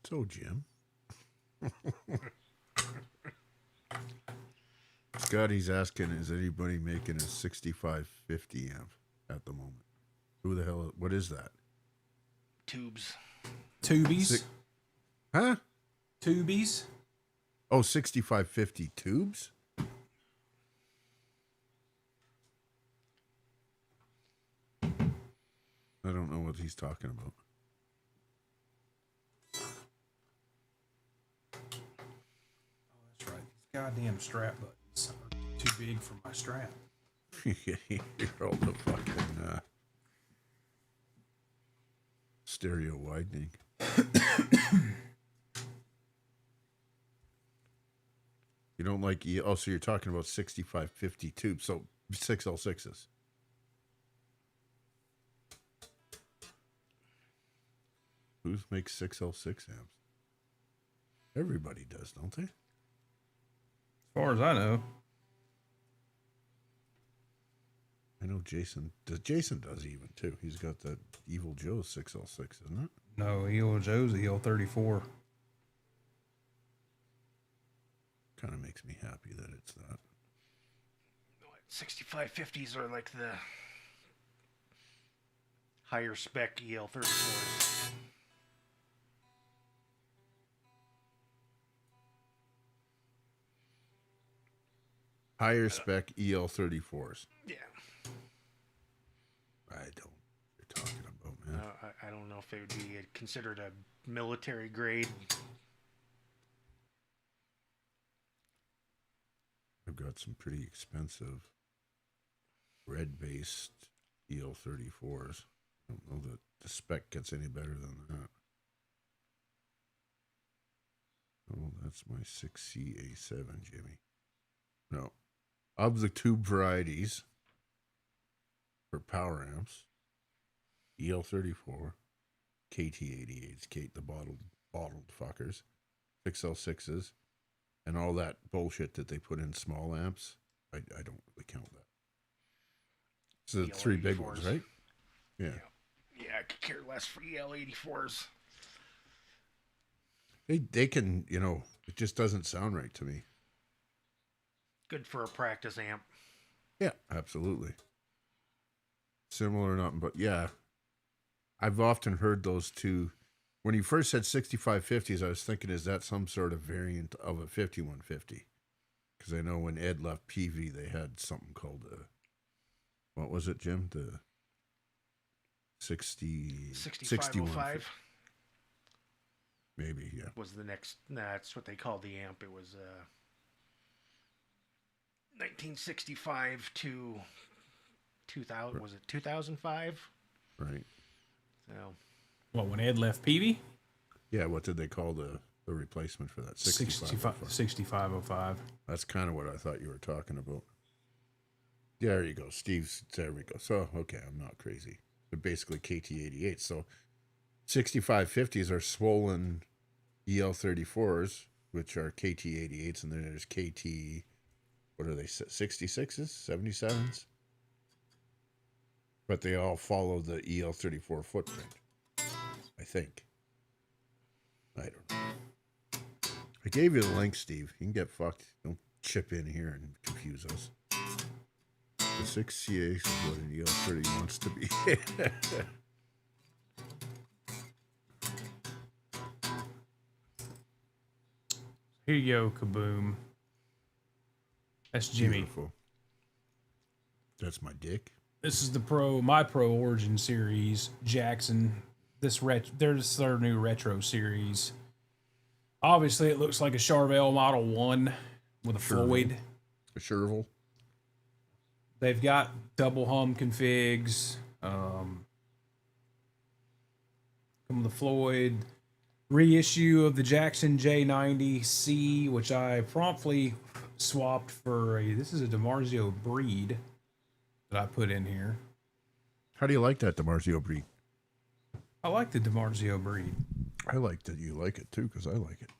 So, Jim. Scotty's asking, is anybody making a 6550 amp at the moment? Who the hell? What is that? Tubes. Tubies. Huh? Tubies. Oh, 6550 tubes? I don't know what he's talking about. That's right. These goddamn strap buttons are too big for my strap. You're all the fucking stereo widening. You don't like oh, so you're talking about 6550 tubes, so 6L6s. Who makes 6L6 amps? Everybody does, don't they? As far as I know. I know Jason does. Jason does even too. He's got that Evil Joe 6L6, isn't it? No, EL Joe's EL34. Kind of makes me happy that it's that. 6550s are like the higher spec EL34s. Higher spec EL34s. Yeah. I don't know what you're talking about, man. I don't know if they would be considered a military grade. I've got some pretty expensive red-based EL34s. I don't know that the spec gets any better than that. Oh, that's my 6CA7, Jimmy. No. Of the tube varieties for power amps, EL34, KT88s, the bottled fuckers, 6L6s, and all that bullshit that they put in small amps, I don't really count that. So the 3 big ones, right? Yeah. Yeah, I could care less for EL84s. They can, you know, it just doesn't sound right to me. Good for a practice amp. Yeah, absolutely. Similar or not, but yeah. I've often heard those two. When you first said 6550s, I was thinking, is that some sort of variant of a 5150? Because I know when Ed left PV, they had something called a, what was it, Jim? The 6505 maybe, yeah. was the next. That's what they called the amp. It was 1965 to 2000. Was it 2005? Right. So What, when Ed left Peavy? Yeah, what did they call the replacement for that? 6505. That's kind of what I thought you were talking about. There you go, Steve's. There we go. So, okay, I'm not crazy. They're basically KT88. So, 6550s are swollen EL34s, which are KT88s, and then there's KT, what are they, 66s, 77s? But they all follow the EL34 footprint, I think. I don't know. I gave you the link, Steve. You can get fucked. Don't chip in here and confuse us. The 6CA is what an EL30 wants to be. Here you go, Kaboom. That's Jimmy. Beautiful. That's my dick. This is the my Pro Origin series, Jackson. There's their new retro series. Obviously, it looks like a Charvel Model 1 with a Floyd. A Chervil. They've got double hum configs. Come with the Floyd. Reissue of the Jackson J90C, which I promptly swapped for this is a DiMarzio Breed that I put in here. How do you like that DiMarzio breed? I like the DiMarzio Breed. I like that you like it too, because I like it.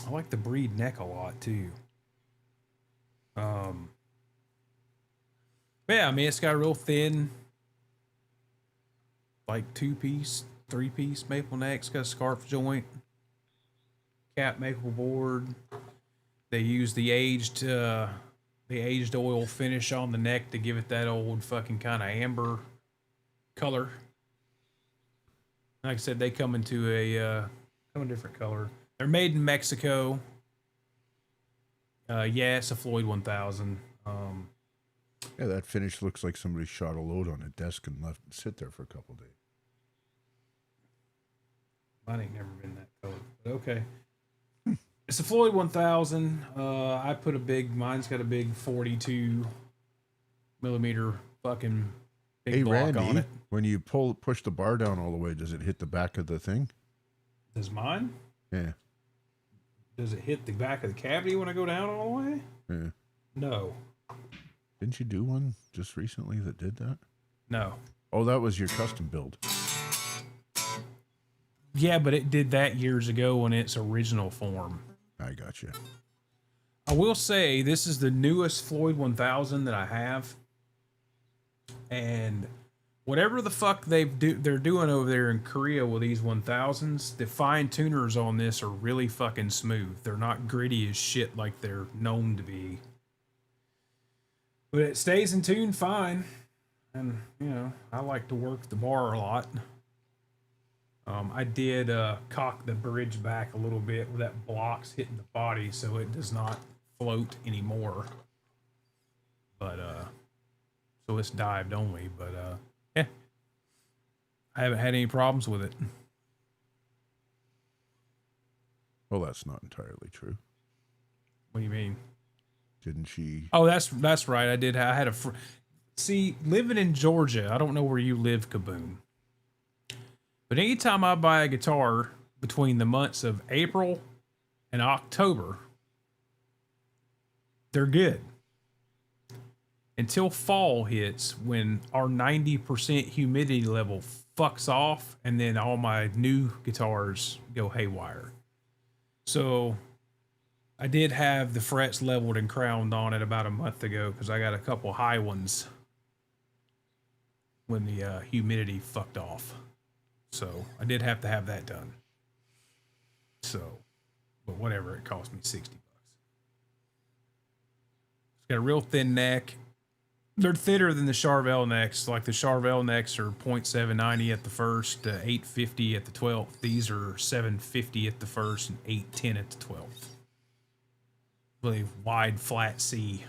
I like the Breed neck a lot too. Yeah, I mean, it's got a real thin, like 2-piece, 3-piece maple neck. It's got a scarf joint, cap maple board. They use the aged oil finish on the neck to give it that old fucking kind of amber color. Like I said, they come into a different color. They're made in Mexico. Yeah, it's a Floyd 1000. Yeah, that finish looks like somebody shot a load on a desk and left it sit there for a couple days. Mine ain't never been that color, but okay. It's a Floyd 1000. I put mine's got a big 42 millimeter fucking big Hey, block Randy, on it. when you push the bar down all the way, does it hit the back of the thing? Does mine? Yeah. Does it hit the back of the cavity when I go down all the way? Yeah. No. Didn't you do one just recently that did that? No. Oh, that was your custom build. Yeah, but it did that years ago in its original form. I got you. I will say this is the newest Floyd 1000 that I have. And whatever the fuck they're doing over there in Korea with these 1000s, the fine tuners on this are really fucking smooth. They're not gritty as shit like they're known to be. But it stays in tune fine. And, you know, I like to work the bar a lot. I did cock the bridge back a little bit where that block's hitting the body so it does not float anymore. But, so it's dived only, but, yeah. I haven't had any problems with it. Well, that's not entirely true. What do you mean? Didn't she? Oh, that's right. I did. I had a see, living in Georgia. I don't know where you live, Kaboom. But anytime I buy a guitar between the months of April and October, they're good. Until fall hits, when our 90% humidity level fucks off, and then all my new guitars go haywire. So I did have the frets leveled and crowned on it about a month ago because I got a couple high ones when the humidity fucked off. So I did have to have that done. So, but whatever, it cost me $60. It's got a real thin neck. They're thinner than the Charvel necks. Like the Charvel necks are 0.790 at the first, 850 at the 12th. These are 750 at the first and 810 at the 12th. Really wide, flat C.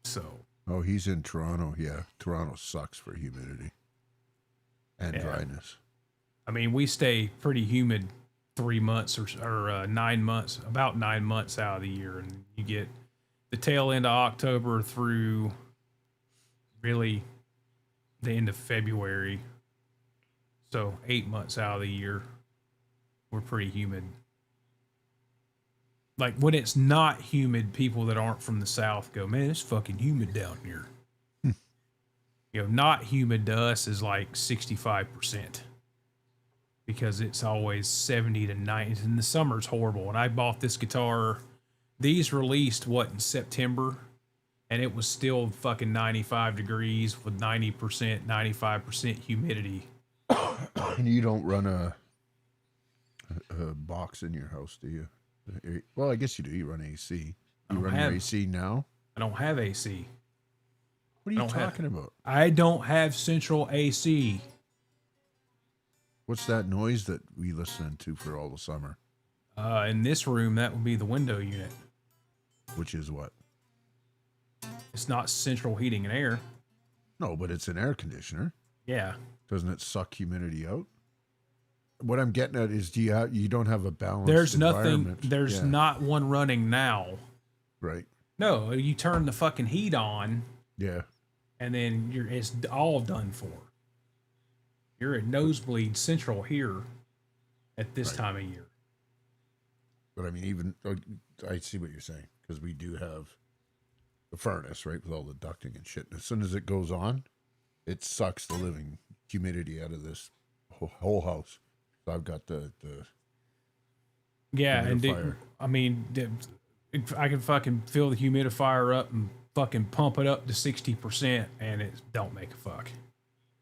So. Oh, he's in Toronto. Yeah, Toronto sucks for humidity and dryness. I mean, we stay pretty humid 3 months or 9 months, about 9 months out of the year, and you get the tail end of October through really the end of February. So 8 months out of the year, we're pretty humid. Like when it's not humid, people that aren't from the South go, man, it's fucking humid down here. You know, not humid to us is like 65%. Because it's always 70 to 90. And the summer's horrible. When I bought this guitar, these released, in September? And it was still fucking 95 degrees with 90%, 95% humidity. And you don't run a box in your house, do you? Well, I guess you do. You run AC. You run your AC now? I don't have AC. What are you talking about? I don't have central AC. What's that noise that we listen to for all the summer? In this room, that would be the window unit. Which is what? It's not central heating and air. No, but it's an air conditioner. Yeah. Doesn't it suck humidity out? What I'm getting at is, you don't have a balanced There's environment. nothing. There's not one running now. Right. No, you turn the fucking heat on. Yeah. And then it's all done for. You're at nosebleed central here at this time of year. But I mean, I see what you're saying, because we do have the furnace, right, with all the ducting and shit. And as soon as it goes on, it sucks the living humidity out of this whole house. So I've got the and I mean, I can fucking fill the humidifier up and fucking pump it up to 60%, and it don't make a fuck.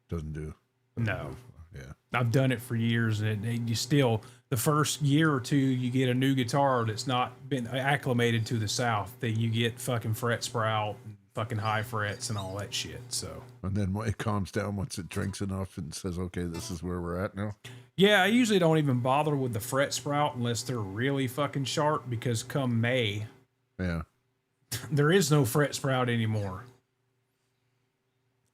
Doesn't do. No. Yeah. I've done it for years, and you still, the first year or two, you get a new guitar that's not been acclimated to the South, that you get fucking fret sprout and fucking high frets and all that shit. So. And then when it calms down, once it drinks enough and says, okay, this is where we're at now. Yeah, I usually don't even bother with the fret sprout unless they're really fucking sharp, because come May, yeah, there is no fret sprout anymore.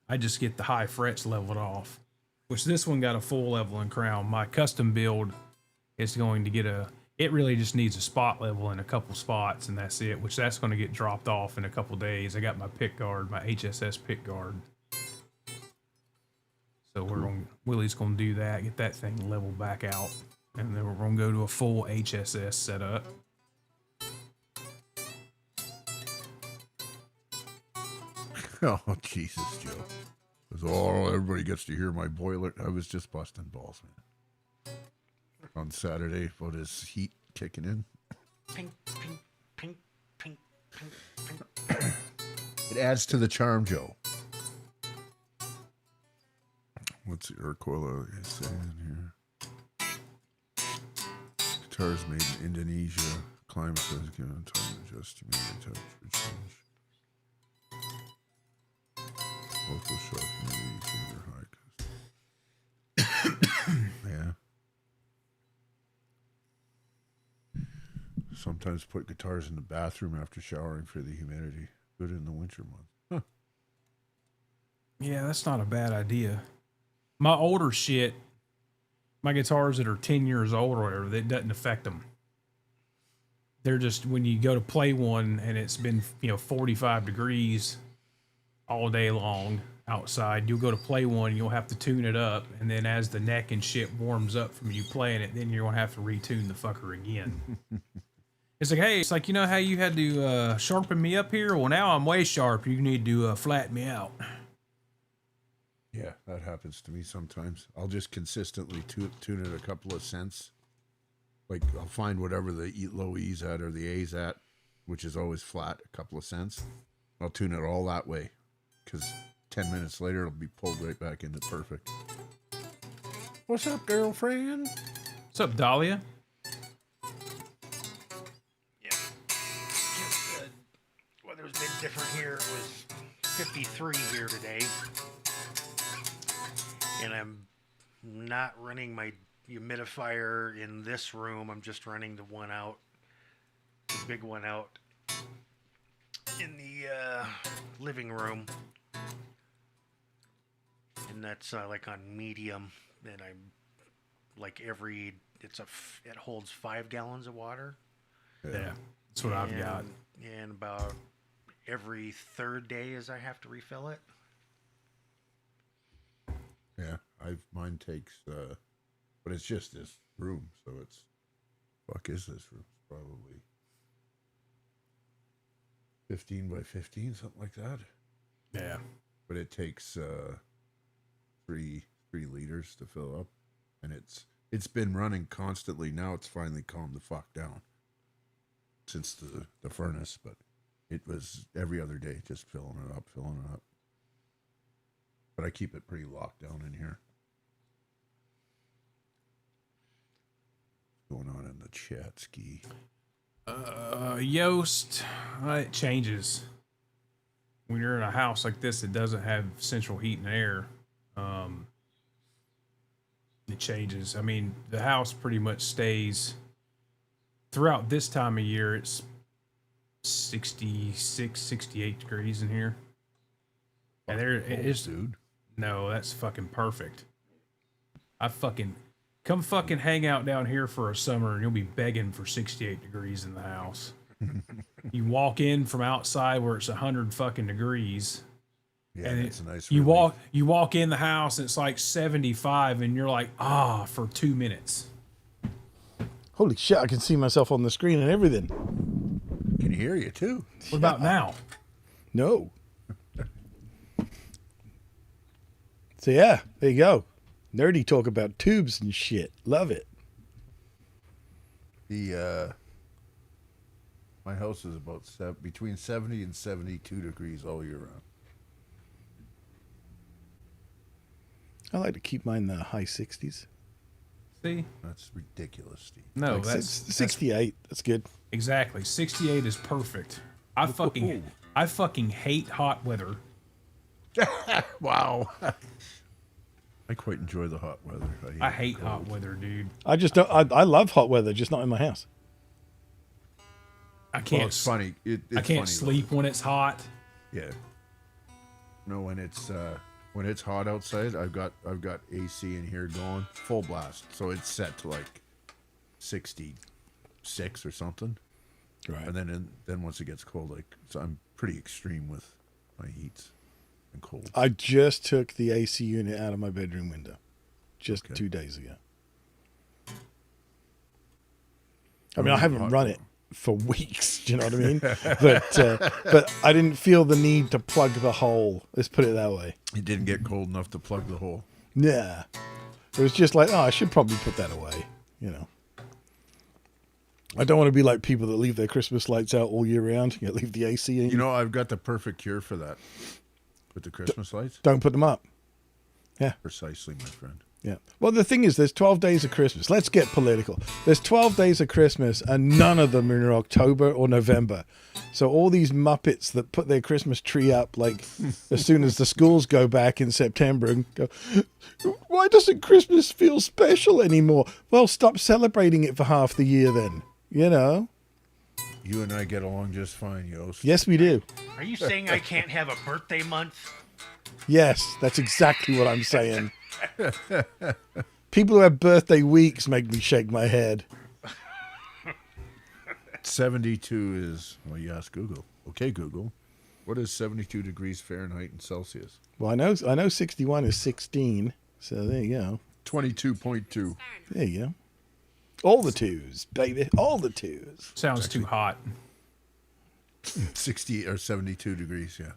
I just get the high frets leveled off, which this one got a full leveling crown. My custom build is going to get it really just needs a spot level in a couple spots, and that's it, which that's going to get dropped off in a couple days. I got my pick guard, my HSS pick guard. So Willie's going to do that, get that thing leveled back out, and then we're going to go to a full HSS setup. Oh, Jesus, Joe. Everybody gets to hear my boiler. I was just busting balls, man. On Saturday, about his heat kicking in. Pink, pink, pink, pink, pink, pink. It adds to the charm, Joe. What's the Urquilla saying here? Guitars made in Indonesia. Climate has given time to adjust humidity temperature change. Local sharp humidity finger high. Yeah. Sometimes put guitars in the bathroom after showering for the humidity. Good in the winter months. Huh. Yeah, that's not a bad idea. My older shit, my guitars that are 10 years old or whatever, that doesn't affect them. They're just, when you go to play one and it's been, 45 degrees all day long outside, you'll go to play one and you'll have to tune it up. And then as the neck and shit warms up from you playing it, then you're going to have to retune the fucker again. It's like, hey, it's like, you know how you had to sharpen me up here? Well, now I'm way sharp. You need to flatten me out. Yeah, that happens to me sometimes. I'll just consistently tune it a couple of cents. Like, I'll find whatever the low E's at or the A's at, which is always flat, a couple of cents. I'll tune it all that way. because 10 minutes later it'll be pulled right back into perfect. What's up, girlfriend? What's up, Dahlia? Yeah. Just, weather's been different here. It was 53 here today. And I'm not running my humidifier in this room. I'm just running the big one out in the living room. And that's like on medium. And I'm like it holds 5 gallons of water. Yeah, that's what I've got. And about every third day as I have to refill it. Yeah, mine takes, but it's just this room, so fuck is this room? It's probably 15 by 15, something like that. Yeah. But it takes 3 liters to fill up, and it's been running constantly. Now it's finally calmed the fuck down since the furnace, but it was every other day just filling it up. But I keep it pretty locked down in here. What's going on in the chat, Ski? Yoast, it changes. When you're in a house like this that doesn't have central heat and air, it changes. I mean, the house pretty much stays throughout this time of year. It's 66, 68 degrees in here. And there it is, dude. No, that's fucking perfect. Come fucking hang out down here for a summer and you'll be begging for 68 degrees in the house. You walk in from outside where it's 100 fucking degrees. Yeah, and it's a nice you relief. walk in the house and it's like 75 and you're like, for 2 minutes. Holy shit, I can see myself on the screen and everything. Can hear you too. What about now? No. So yeah, there you go. Nerdy talk about tubes and shit. Love it. My house is about between 70 and 72 degrees all year round. I like to keep mine in the high 60s. See? That's ridiculous, Steve. No, Like that's 68. That's good. exactly. 68 is perfect. I fucking hate hot weather. Wow. I quite enjoy the hot weather. I hate hot weather, dude. I just don't. I love hot weather, just not in my house. I can't. Well, it's funny. It's I can't funny, sleep when it's hot. Yeah. No, when it's hot outside, I've got AC in here going full blast, so it's set to like 66 or something. Right. And then once it gets cold, so I'm pretty extreme with my heats and colds. I just took the AC unit out of my bedroom window, just 2 days ago. I mean, I haven't run it for weeks. Do you know what I mean? but I didn't feel the need to plug the hole. Let's put it that way. It didn't get cold enough to plug the hole. Yeah. It was just like, I should probably put that away. You know. I don't want to be like people that leave their Christmas lights out all year round. You leave the AC in. You know, I've got the perfect cure for that. With the Christmas lights? Don't put them up. Yeah. Precisely, my friend. Yeah. Well, the thing is, there's 12 days of Christmas. Let's get political. There's 12 days of Christmas, and none of them are in October or November. So all these Muppets that put their Christmas tree up, like, as soon as the schools go back in September and go, why doesn't Christmas feel special anymore? Well, stop celebrating it for half the year then. You know? You and I get along just fine, Yost. Yes, we do. Are you saying I can't have a birthday month? Yes, that's exactly what I'm saying. People who have birthday weeks make me shake my head. 72 is, well, you ask Google. Okay, Google. What is 72 degrees Fahrenheit in Celsius? Well, I know 61 is 16, so there you go. 22.2. There you go. All the twos, baby. All the twos. Sounds too hot. 60 or 72 degrees, yeah.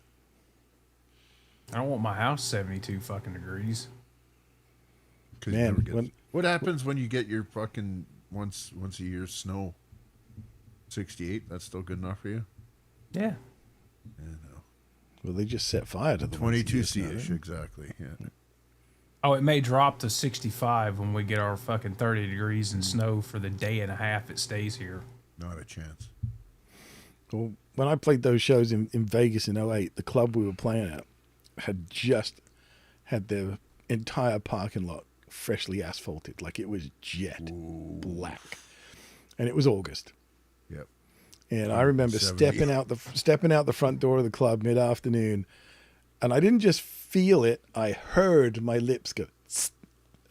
I don't want my house 72 fucking degrees. 'Cause you Man, never get- when- what happens when you get your fucking once a year snow? 68, that's still good enough for you? Yeah. Yeah, no. Well, they just set fire to the 22C-ish, exactly. Yeah. Oh, it may drop to 65 when we get our fucking 30 degrees and snow for the day and a half it stays here. Not a chance. Well, when I played those shows in Vegas in '08, the club we were playing at had just had their entire parking lot freshly asphalted. Like it was jet black. And it was August. Yep. And I remember 70. stepping out the front door of the club mid-afternoon, and I didn't just feel it, I heard my lips go tss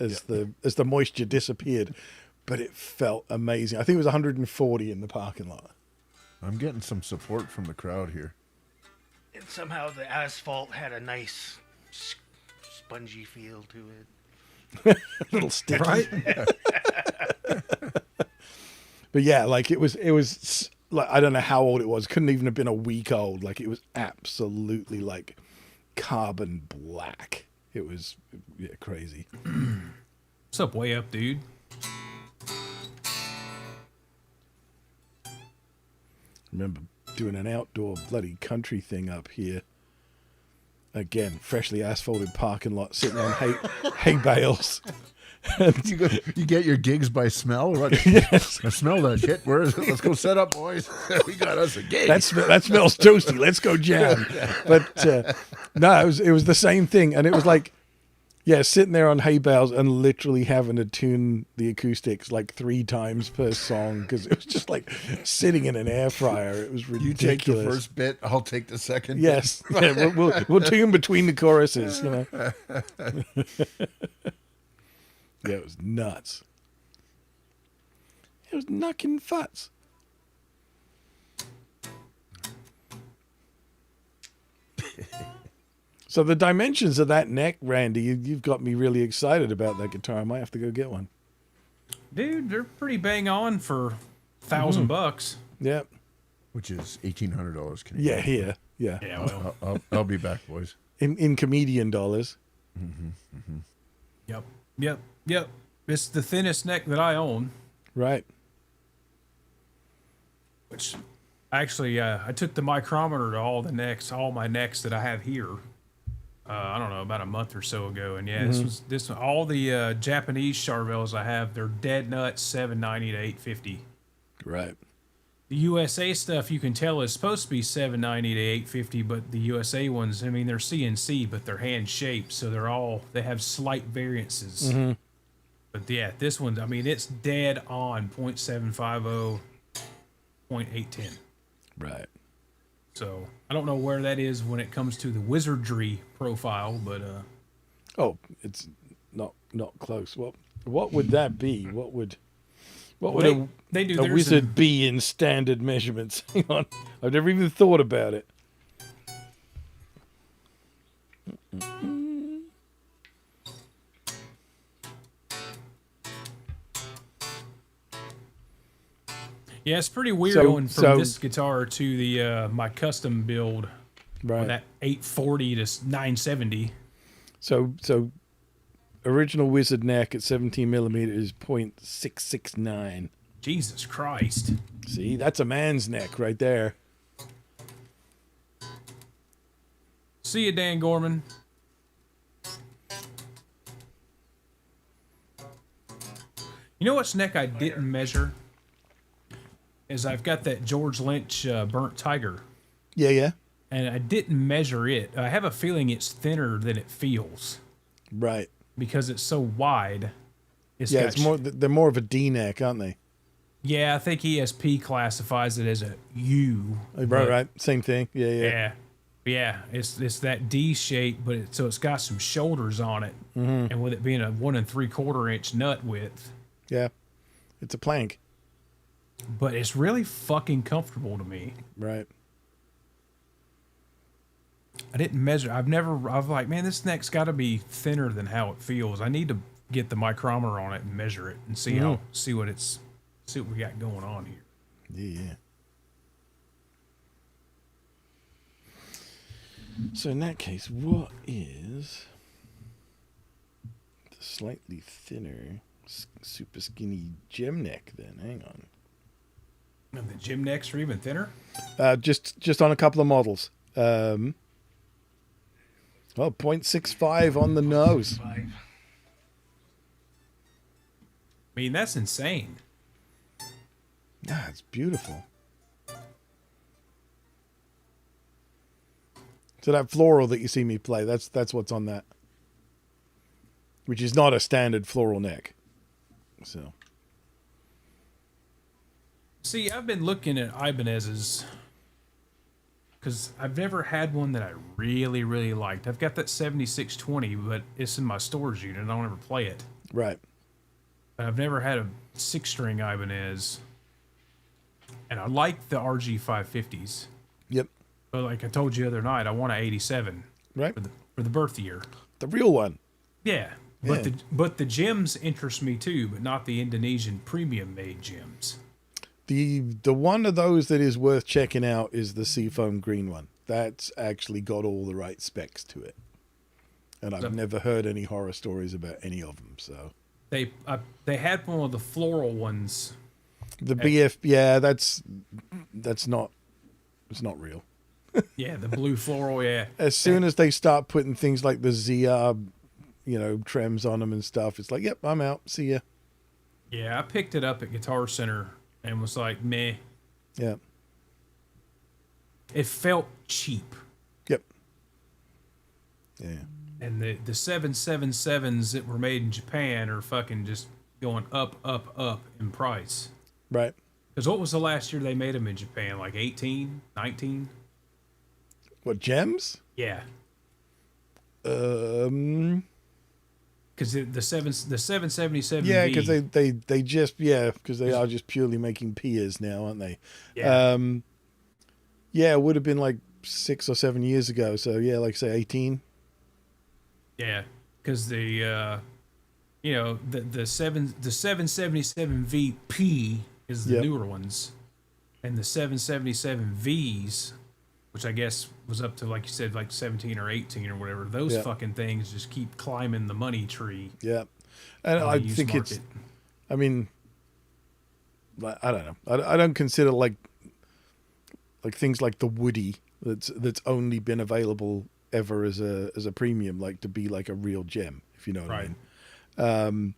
as the moisture disappeared, but it felt amazing. I think it was 140 in the parking lot. I'm getting some support from the crowd here. And somehow the asphalt had a nice spongy feel to it. A little sticky. Right? But yeah, like it was like, I don't know how old it was. Couldn't even have been a week old. Like it was absolutely like carbon black. It was crazy. What's up, way up, dude? Remember doing an outdoor bloody country thing up here. Again, freshly asphalted parking lot, sitting on hay bales. You get your gigs by smell? Right? Yes. I smell that shit. Where is it? Let's go set up, boys. We got us a gig. That smells toasty. Let's go jam. But no, it was the same thing, and it was like, yeah, sitting there on hay bales and literally having to tune the acoustics like 3 times per song because it was just like sitting in an air fryer. It was ridiculous. You take the first bit, I'll take the second. Yes, yeah, we'll tune between the choruses. You know. Yeah, it was nuts. It was knocking futs. So the dimensions of that neck, Randy, you've got me really excited about that guitar. I might have to go get one. Dude, they're pretty bang on for $1,000. Yeah. Which is $1,800 Canadian. Yeah, here. Yeah. Yeah, well. I'll be back, boys. In comedian dollars. Yep. It's the thinnest neck that I own. Right. Which, actually, I took the micrometer to all my necks that I have here. I don't know, about a month or so ago, and yeah, this all the Japanese Charvels I have, they're dead nuts 790 to 850. Right. The USA stuff you can tell is supposed to be 790 to 850, but the USA ones, I mean, they're CNC, but they're hand shaped, so they have slight variances. But yeah, this one, I mean, it's dead on 0.750, 0.810. Right. So I don't know where that is when it comes to the wizardry profile, but Oh, it's not close. Well, what would that be? What would they do a theirs wizard be in standard measurements? Hang on. I've never even thought about it. Yeah, it's pretty weird So- going from so- this guitar to the my custom build, Right. that 840 to 970. So original wizard neck at 17 millimeters is 0.669. Jesus Christ. See, that's a man's neck right there. See you, Dan Gorman. You know which neck I didn't measure? Is I've got that George Lynch Burnt Tiger, Yeah. and I didn't measure it. I have a feeling it's thinner than it feels Right. because it's so wide. Yeah, it's more. They're more of a D neck, aren't they? Yeah, I think ESP classifies it as a U. Right. Same thing. Yeah. Yeah. It's that D shape, but it's got some shoulders on it, and with it being a 1 3/4 inch nut width, Yeah. It's a plank. but it's really fucking comfortable to me. Right. I didn't measure. I was like, man, this neck's got to be thinner than how it feels. I need to get the micrometer on it and measure it and see what we got going on here. Yeah. So in that case, what is the slightly thinner, super skinny gem neck then? Hang on. And the gym necks are even thinner. Just on a couple of models. Oh, 0.65 on the nose. Five. I mean, that's insane. Yeah, it's beautiful. So that floral that you see me play, that's what's on that. Which is not a standard floral neck. So See, I've been looking at Ibanez's because I've never had one that I really, really liked. I've got that 7620, but it's in my storage unit. I don't ever play it. right. But I've never had a 6-string Ibanez. And I like the RG 550s. Yep. But like I told you the other night, I want an 87 Right. for the birth year. The real one. Yeah. Yeah. But the gems interest me too, but not the Indonesian premium made gems. The one of those that is worth checking out is the Seafoam green one. That's actually got all the right specs to it. And I've never heard any horror stories about any of them. So They had one of the floral ones. the BF, yeah, that's not, it's not real. Yeah, the blue floral, yeah. As soon as they start putting things like the ZR, trims on them and stuff, it's like, yep, I'm out. See ya. Yeah, I picked it up at Guitar Center and was like, meh. Yeah. It felt cheap. Yep. Yeah. And the 777s that were made in Japan are fucking just going up, up, up in price. Right. Because what was the last year they made them in Japan? Like 18, 19? What, gems? Yeah. Because Because the 777 yeah, V, because they just because they are just purely making Pias now, aren't they? Yeah. Yeah, it would have been like 6 or 7 years ago. So yeah, like say 18. Yeah, because the 777 VP is the Yep. newer ones, and the 777 Vs, which I guess was up to, like you said, like 17 or 18 or whatever. Those Yep. fucking things just keep climbing the money tree. Yeah, and on the I used think market. I mean, I don't know. I don't consider like things like the Woody that's only been available ever as a premium, like to be like a real gem, if you know what Right. I mean.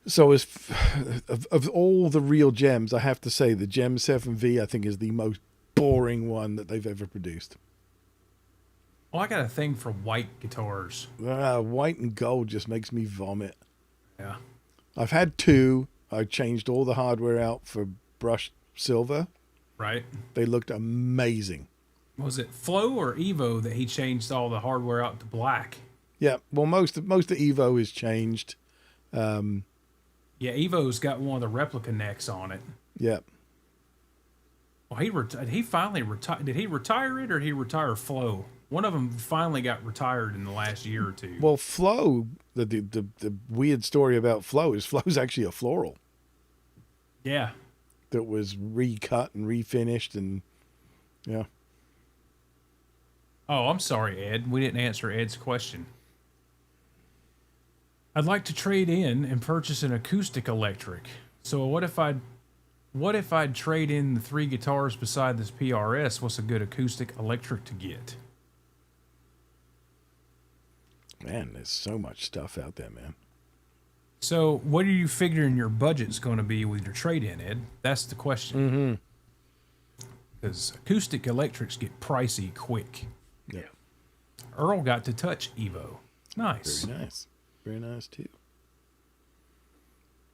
So of all the real gems, I have to say the Gem 7V I think is the most boring one that they've ever produced. Well, I got a thing for white guitars. White and gold just makes me vomit. Yeah. I've had two. I changed all the hardware out for brushed silver. Right. They looked amazing. Was it Flow or Evo that he changed all the hardware out to black? Yeah, well, most of Evo is changed. Yeah, Evo's got one of the replica necks on it. Yeah, Well, he finally retired. Did he retire it or did he retire Flow? One of them finally got retired in the last year or two. well, Flow. The weird story about Flow is Flow's actually a floral Yeah. that was recut and refinished, and yeah. Oh, I'm sorry, Ed. We didn't answer Ed's question. I'd like to trade in and purchase an acoustic electric. So what if I'd trade in the 3 guitars beside this PRS? What's a good acoustic electric to get? Man, there's so much stuff out there, man. So what are you figuring your budget's going to be with your trade-in, Ed? That's the question. Because acoustic electrics get pricey quick. Yeah, Earl got to touch Evo. Nice. very nice, very nice too.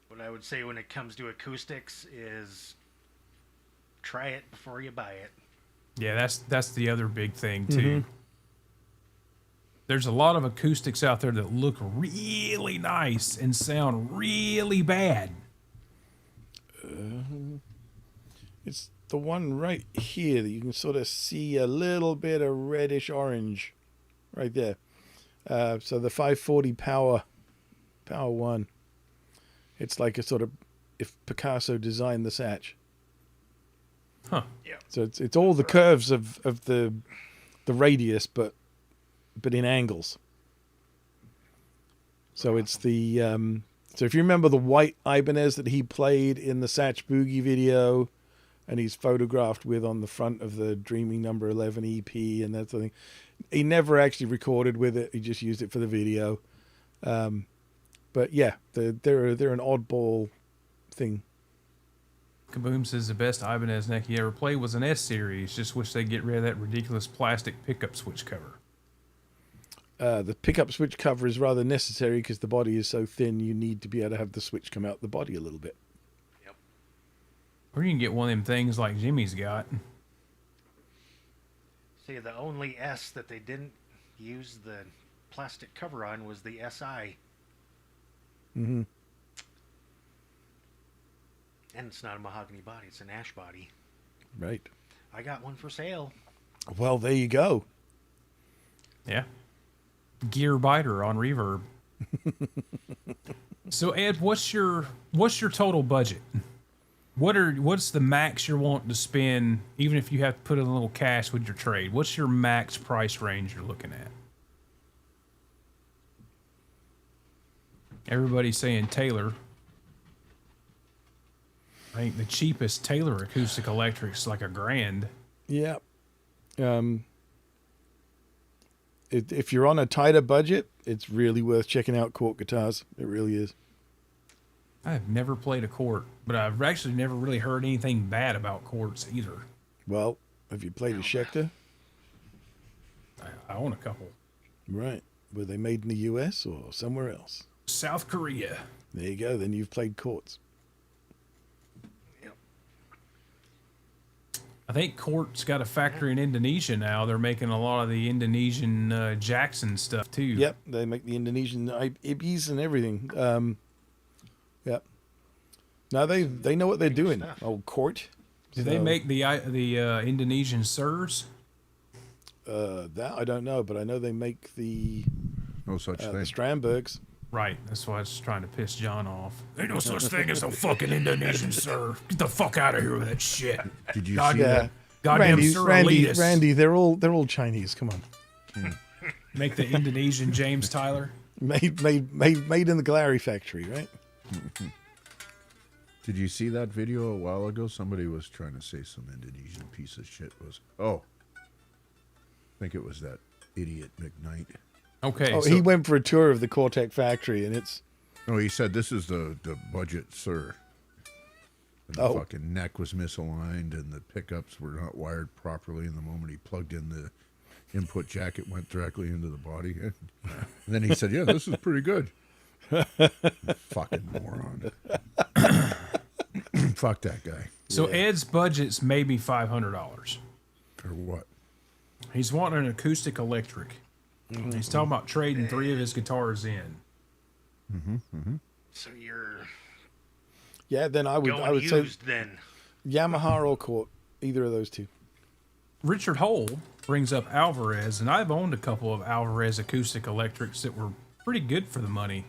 What I would say when it comes to acoustics is try it before you buy it. Yeah, that's the other big thing too. There's a lot of acoustics out there that look really nice and sound really bad. It's the one right here that you can sort of see a little bit of reddish orange right there. So the 540 Power 1. It's like a sort of if Picasso designed the Satch. Huh. Yeah. So it's all the curves of the radius, but in angles. So it's the so if you remember the white Ibanez that he played in the Satch Boogie video, and he's photographed with on the front of the Dreaming Number 11 EP and that sort of thing. He never actually recorded with it. He just used it for the video. But yeah, they're an oddball thing. Kaboom says the best Ibanez neck he ever played was an S series. Just wish they'd get rid of that ridiculous plastic pickup switch cover. The pickup switch cover is rather necessary because the body is so thin. You need to be able to have the switch come out the body a little bit. Yep. Or you can get one of them things like Jimmy's got. See, the only S that they didn't use the plastic cover on was the SI. Mm-hmm. And it's not a mahogany body, it's an ash body. Right. I got one for sale. Well, there you go. Yeah. Gear biter on reverb. So Ed, what's your total budget? What's the max you're wanting to spend, even if you have to put in a little cash with your trade? What's your max price range you're looking at? Everybody's saying Taylor. I think the cheapest Taylor acoustic electric's like $1,000. Yeah. If you're on a tighter budget, it's really worth checking out Court guitars. It really is. I've never played a Court, but I've actually never really heard anything bad about Courts either. Well, have you played a Schecter? I own a couple. Right. Were they made in the U.S. or somewhere else? South Korea. There you go. Then you've played Courts. Yep. I think Court's got a factory in Indonesia now. They're making a lot of the Indonesian Jackson stuff too. Yep. They make the Indonesian Ibis and everything. Yep. Now they know what they're doing. stuff. Oh, Court. Do they make the Indonesian Sirs? That I don't know, but I know they make the No such the thing. Strandbergs. Right. That's why I was trying to piss John off. Ain't no such thing as a fucking Indonesian Sir. Get the fuck out of here with that shit. Did you God, see that? Goddamn Sir elitist. Randy, they're all Chinese. Come on, Make the Indonesian James Tyler. made in the Glary factory, right? Did you see that video a while ago? Somebody was trying to say some Indonesian piece of shit was. Oh, I think it was that idiot McKnight. Okay. Oh, so he went for a tour of the Cortec factory, and it's No, he said this is the budget, sir. And the Oh. fucking neck was misaligned, and the pickups were not wired properly. And the moment he plugged in the input jack, it went directly into the body. And then he said, "Yeah, this is pretty good." Fucking moron. Fuck that guy. So Ed's budget's maybe $500. For what? He's wanting an acoustic electric. He's talking about trading 3 of his guitars in. So you're yeah. Then I going would say used then. Yamaha or Court, either of those two. Richard Hole brings up Alvarez, and I've owned a couple of Alvarez acoustic electrics that were pretty good for the money.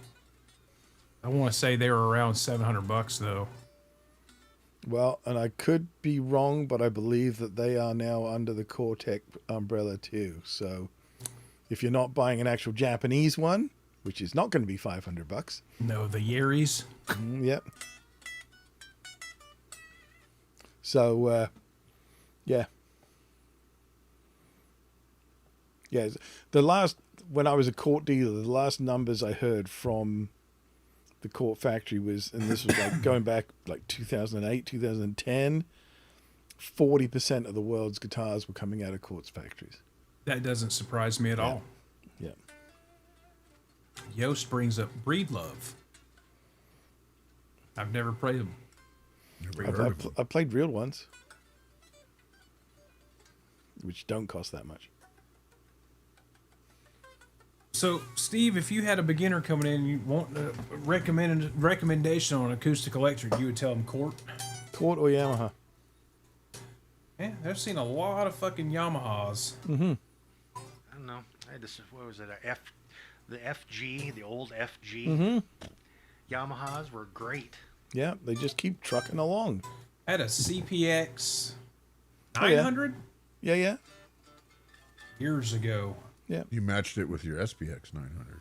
I want to say they were around $700 though. Well, and I could be wrong, but I believe that they are now under the Cortec umbrella too. So if you're not buying an actual Japanese one, which is not going to be $500, No, the Yeris. yep. So, yeah. Yeah, when I was a Court dealer, the last numbers I heard from the Court factory was, and this was like going back like 2008, 2010, 40% of the world's guitars were coming out of Court's factories. That doesn't surprise me at all. Yeah. Yost brings up Breedlove. I've never played them. Never heard of him. I played real ones, which don't cost that much. So, Steve, if you had a beginner coming in and you want a recommendation on acoustic electric, you would tell them Court? Court or Yamaha? Yeah, I've seen a lot of fucking Yamahas. I don't know. I just what was it? The FG, the old FG. Yamahas were great. Yeah, they just keep trucking along. I had a CPX Oh, yeah. 900 Yeah. years ago. You matched it with your SPX 900.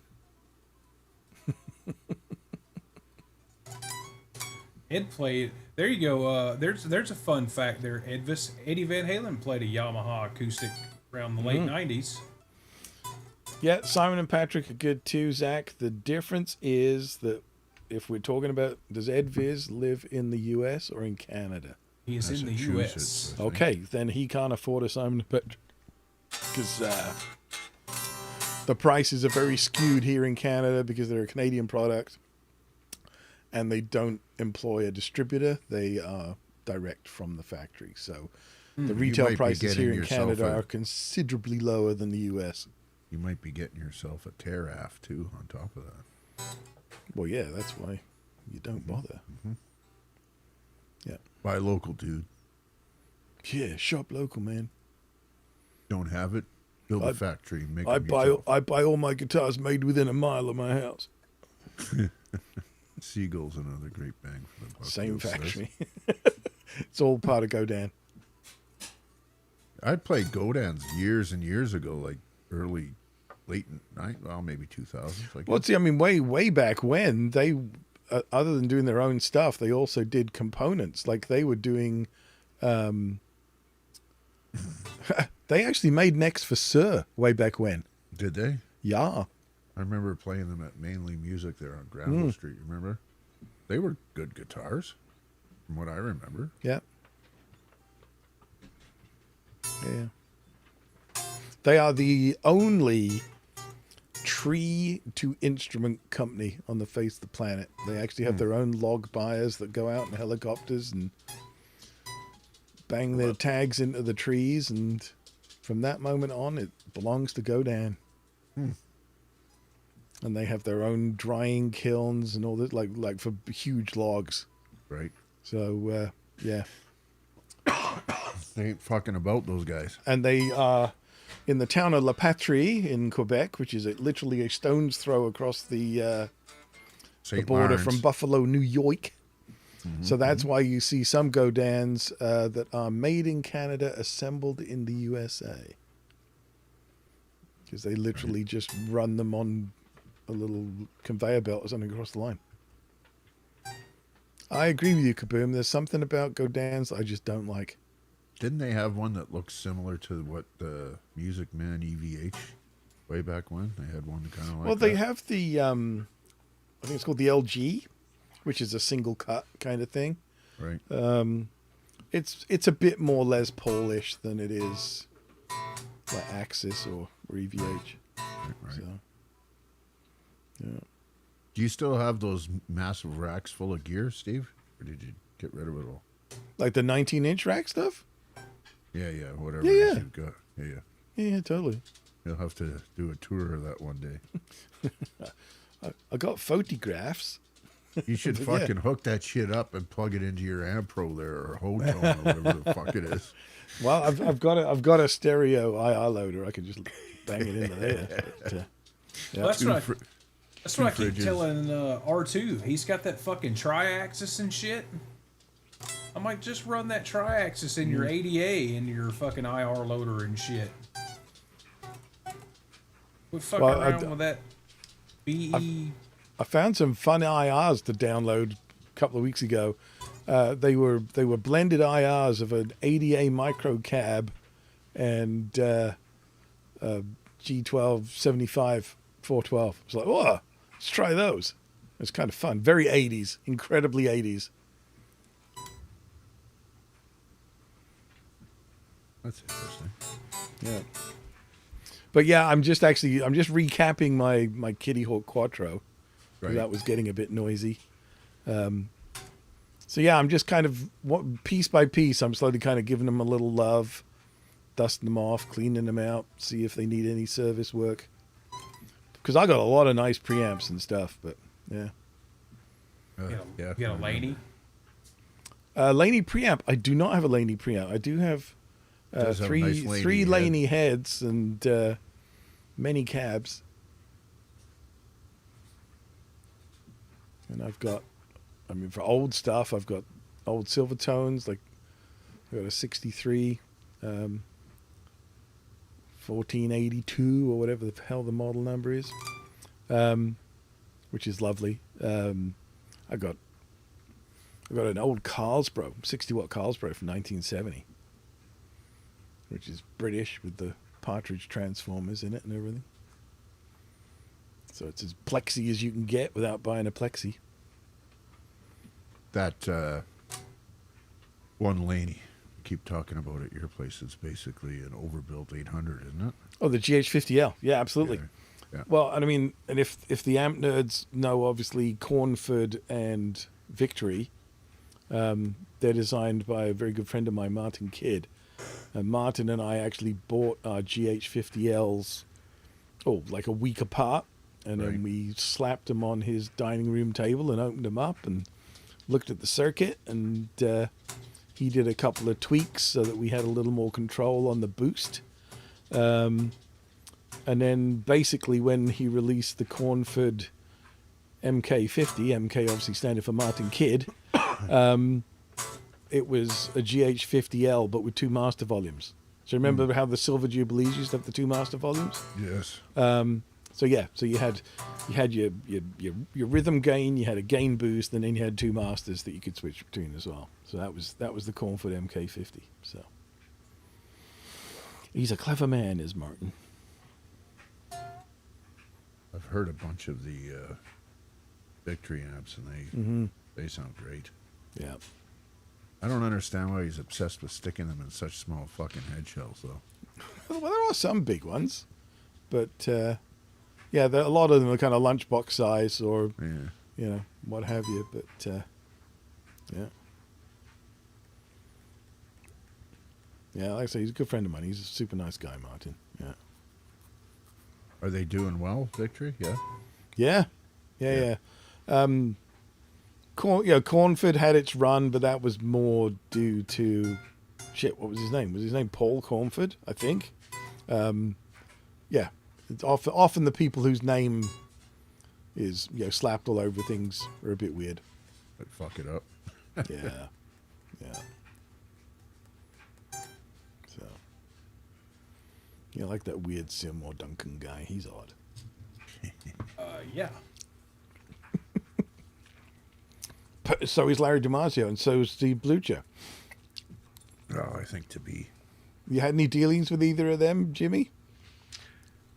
Ed played. There you go. There's a fun fact there. Eddie Van Halen played a Yamaha acoustic around the late '90s. Yeah, Simon and Patrick are good too, Zach. The difference is that if we're talking about, does Ed Viz live in the U.S. or in Canada? He's in the U.S. Okay, then he can't afford a Simon and Patrick because the prices are very skewed here in Canada because they're a Canadian product and they don't employ a distributor. They are direct from the factory. So the retail prices here in Canada are considerably lower than the U.S. You might be getting yourself a Teraf too on top of that. Well, yeah, that's why you don't bother. Yeah. Buy local, dude. Yeah, shop local, man. Don't have it? Build a factory. Make I them buy yourself. all my guitars made within a mile of my house. Seagull's another great bang for the buck. Same Bill says. factory. It's all part of Godin. I played Godans years and years ago, like late night, well, maybe 2000s. Like Well, see, I mean, way back when they, other than doing their own stuff, they also did components. Like they were doing, they actually made necks for Sir way back when. Did they? Yeah. I remember playing them at Mainly Music there on Granville Street. Remember? They were good guitars, from what I remember. Yeah. Yeah. They are the only tree to instrument company on the face of the planet. They actually have their own log buyers that go out in helicopters and bang their tags into the trees, and from that moment on it belongs to Godin. And they have their own drying kilns and all that, like for huge logs. Right? So yeah. They ain't fucking about, those guys. And they are in the town of La Patrie in Quebec, which is literally a stone's throw across the border Lawrence. from Buffalo, New York. So that's why you see some Godins that are made in Canada, assembled in the USA. Because they literally just run them on a little conveyor belt or something across the line. I agree with you, Kaboom. There's something about Godins I just don't like. Didn't they have one that looked similar to what the Music Man EVH way back when? They had one kind of like Well, they that. have the, I think it's called the LG, which is a single cut kind of thing. Right. It's a bit more Les Paulish than it is like Axis or EVH. Right. So, yeah. Do you still have those massive racks full of gear, Steve? Or did you get rid of it all? Like the 19-inch rack stuff? Yeah, whatever Yeah, it is yeah. you've got. Yeah. Yeah, totally. You'll have to do a tour of that one day. I got photographs. You should Yeah. fucking hook that shit up and plug it into your Ampro there, or Hotone, or whatever the fuck it is. Well, I've got a stereo IR loader. I can just bang it into there. But, Well, that's what I keep fridges. telling R2. He's got that fucking tri-axis and shit. I might just run that tri-axis in your ADA into your fucking IR loader and shit. We fucking Well, around with that BE. I found some fun IRs to download a couple of weeks ago. They were blended IRs of an ADA micro cab and G12 75 412. I was like, whoa, let's try those. It's kind of fun. Very 80s, incredibly 80s. That's interesting. Yeah. But yeah, I'm just recapping my Kitty Hawk Quattro. Right. That was getting a bit noisy. So yeah, I'm just kind of piece by piece. I'm slowly kind of giving them a little love, dusting them off, cleaning them out, see if they need any service work. Because I got a lot of nice preamps and stuff, but yeah. You got a Laney? Laney preamp. I do not have a Laney preamp. I do have Does have a nice Laney three head. Laney heads and many cabs. And I've got, I mean, for old stuff, I've got old Silvertones, like I've got a 63, 1482 or whatever the hell the model number is, which is lovely. I got I've got an old Carlsbro, 60-watt Carlsbro from 1970, which is British with the Partridge transformers in it and everything. So it's as plexi as you can get without buying a plexi. That one Laney, keep talking about it. Your place is basically an overbuilt 800, isn't it? Oh, the GH50L. Yeah, absolutely. Yeah. Well, and I mean, and if the amp nerds know, obviously, Cornford and Victory, they're designed by a very good friend of mine, Martin Kidd. And Martin and I actually bought our GH50Ls, like a week apart. And Right. then we slapped them on his dining room table and opened them up and looked at the circuit. And he did a couple of tweaks so that we had a little more control on the boost. And then basically when he released the Cornford MK50, MK obviously standing for Martin Kidd, it was a GH50L but with 2 master volumes. So remember how the Silver Jubilees used to have the 2 master volumes? Yes. So you had your rhythm gain, you had a gain boost, and then you had 2 masters that you could switch between as well. So that was the Cornford MK50. So he's a clever man, is Martin. I've heard a bunch of the Victory amps, and they sound great. Yeah. I don't understand why he's obsessed with sticking them in such small fucking head shells, though. Well, there are some big ones, but a lot of them are kind of lunchbox size or Yeah. what have you. But like I say, he's a good friend of mine. He's a super nice guy, Martin. Yeah. Are they doing well, Victory? Yeah. Yeah. Cornford had its run, but that was more due to what was his name? Was his name Paul Cornford? I think. It's often the people whose name is slapped all over things are a bit weird. But fuck it up. Yeah. So, like that weird Seymour Duncan guy. He's odd. Yeah. So is Larry DiMarzio, and so is Steve Blucher. Oh, I think to be. You had any dealings with either of them, Jimmy?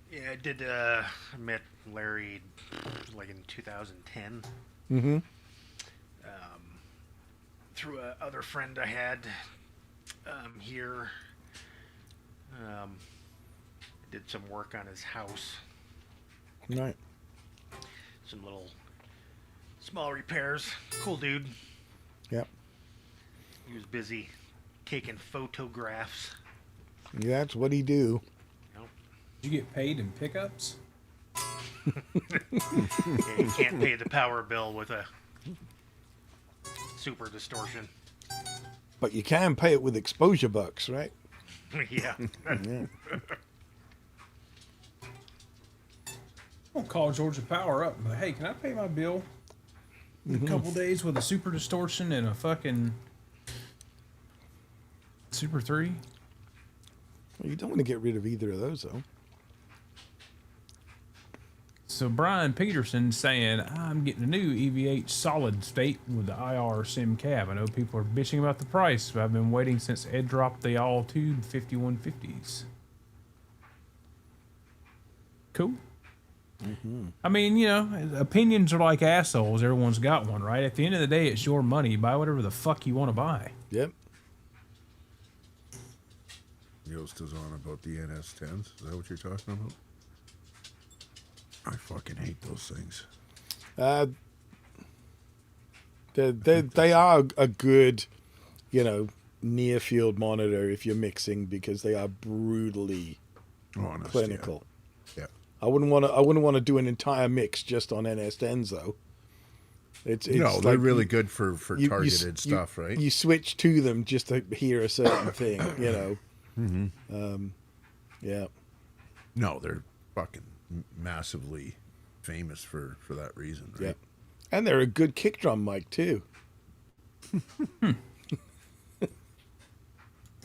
Yeah, I did. I met Larry like in 2010. Mm-hmm. Through a other friend I had here. Did some work on his house. Right. Some little small repairs. Cool dude. Yep. He was busy taking photographs. Yeah, that's what he do. Did you get paid in pickups? Yeah, you can't pay the power bill with a super distortion. But you can pay it with exposure bucks, right? Yeah. Yeah. I'll call Georgia Power up. But hey, can I pay my bill in a couple days with a super distortion and a fucking Super 3? Well, you don't want to get rid of either of those, though. So Brian Peterson saying, I'm getting a new EVH solid state with the IR sim cab. I know people are bitching about the price, but I've been waiting since Ed dropped the all-tube 5150s. Cool. I mean, opinions are like assholes. Everyone's got one, right? At the end of the day, it's your money. Buy whatever the fuck you want to buy. Yep. Yost is on about the NS10s. Is that what you're talking about? I fucking hate those things. They are a good, near field monitor if you're mixing, because they are brutally Honest, clinical. Yeah. I wouldn't want to do an entire mix just on NS10s though. It's No, they're like really good for you targeted stuff, right? You switch to them just to hear a certain thing, Yeah. No, they're fucking massively famous for that reason, right? Yeah. And they're a good kick drum mic too.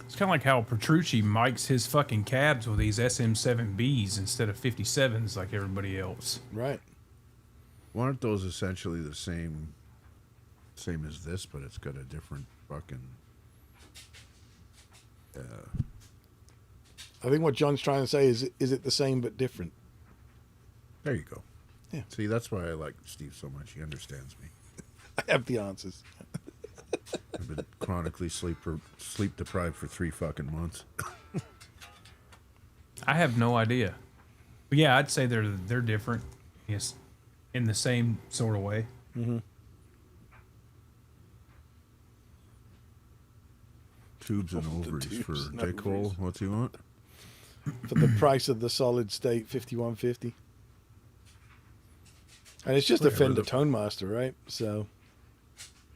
It's kind of like how Petrucci mics his fucking cabs with these SM7Bs instead of 57s like everybody else. Right. Aren't those essentially the same same as this, but it's got a different fucking. I think what John's trying to say is it the same but different? There you go. Yeah. See, that's why I like Steve so much. He understands me. I have the answers. I've been chronically sleep deprived for 3 fucking months. I have no idea. But yeah, I'd say they're different. Yes, in the same sort of way. Mm-hmm. Tubes and ovaries tubes for and Dick ovaries. Hole. What's he want? For the price of the solid state 5150. And it's just a Whatever, Fender the- Tone Master, right? So,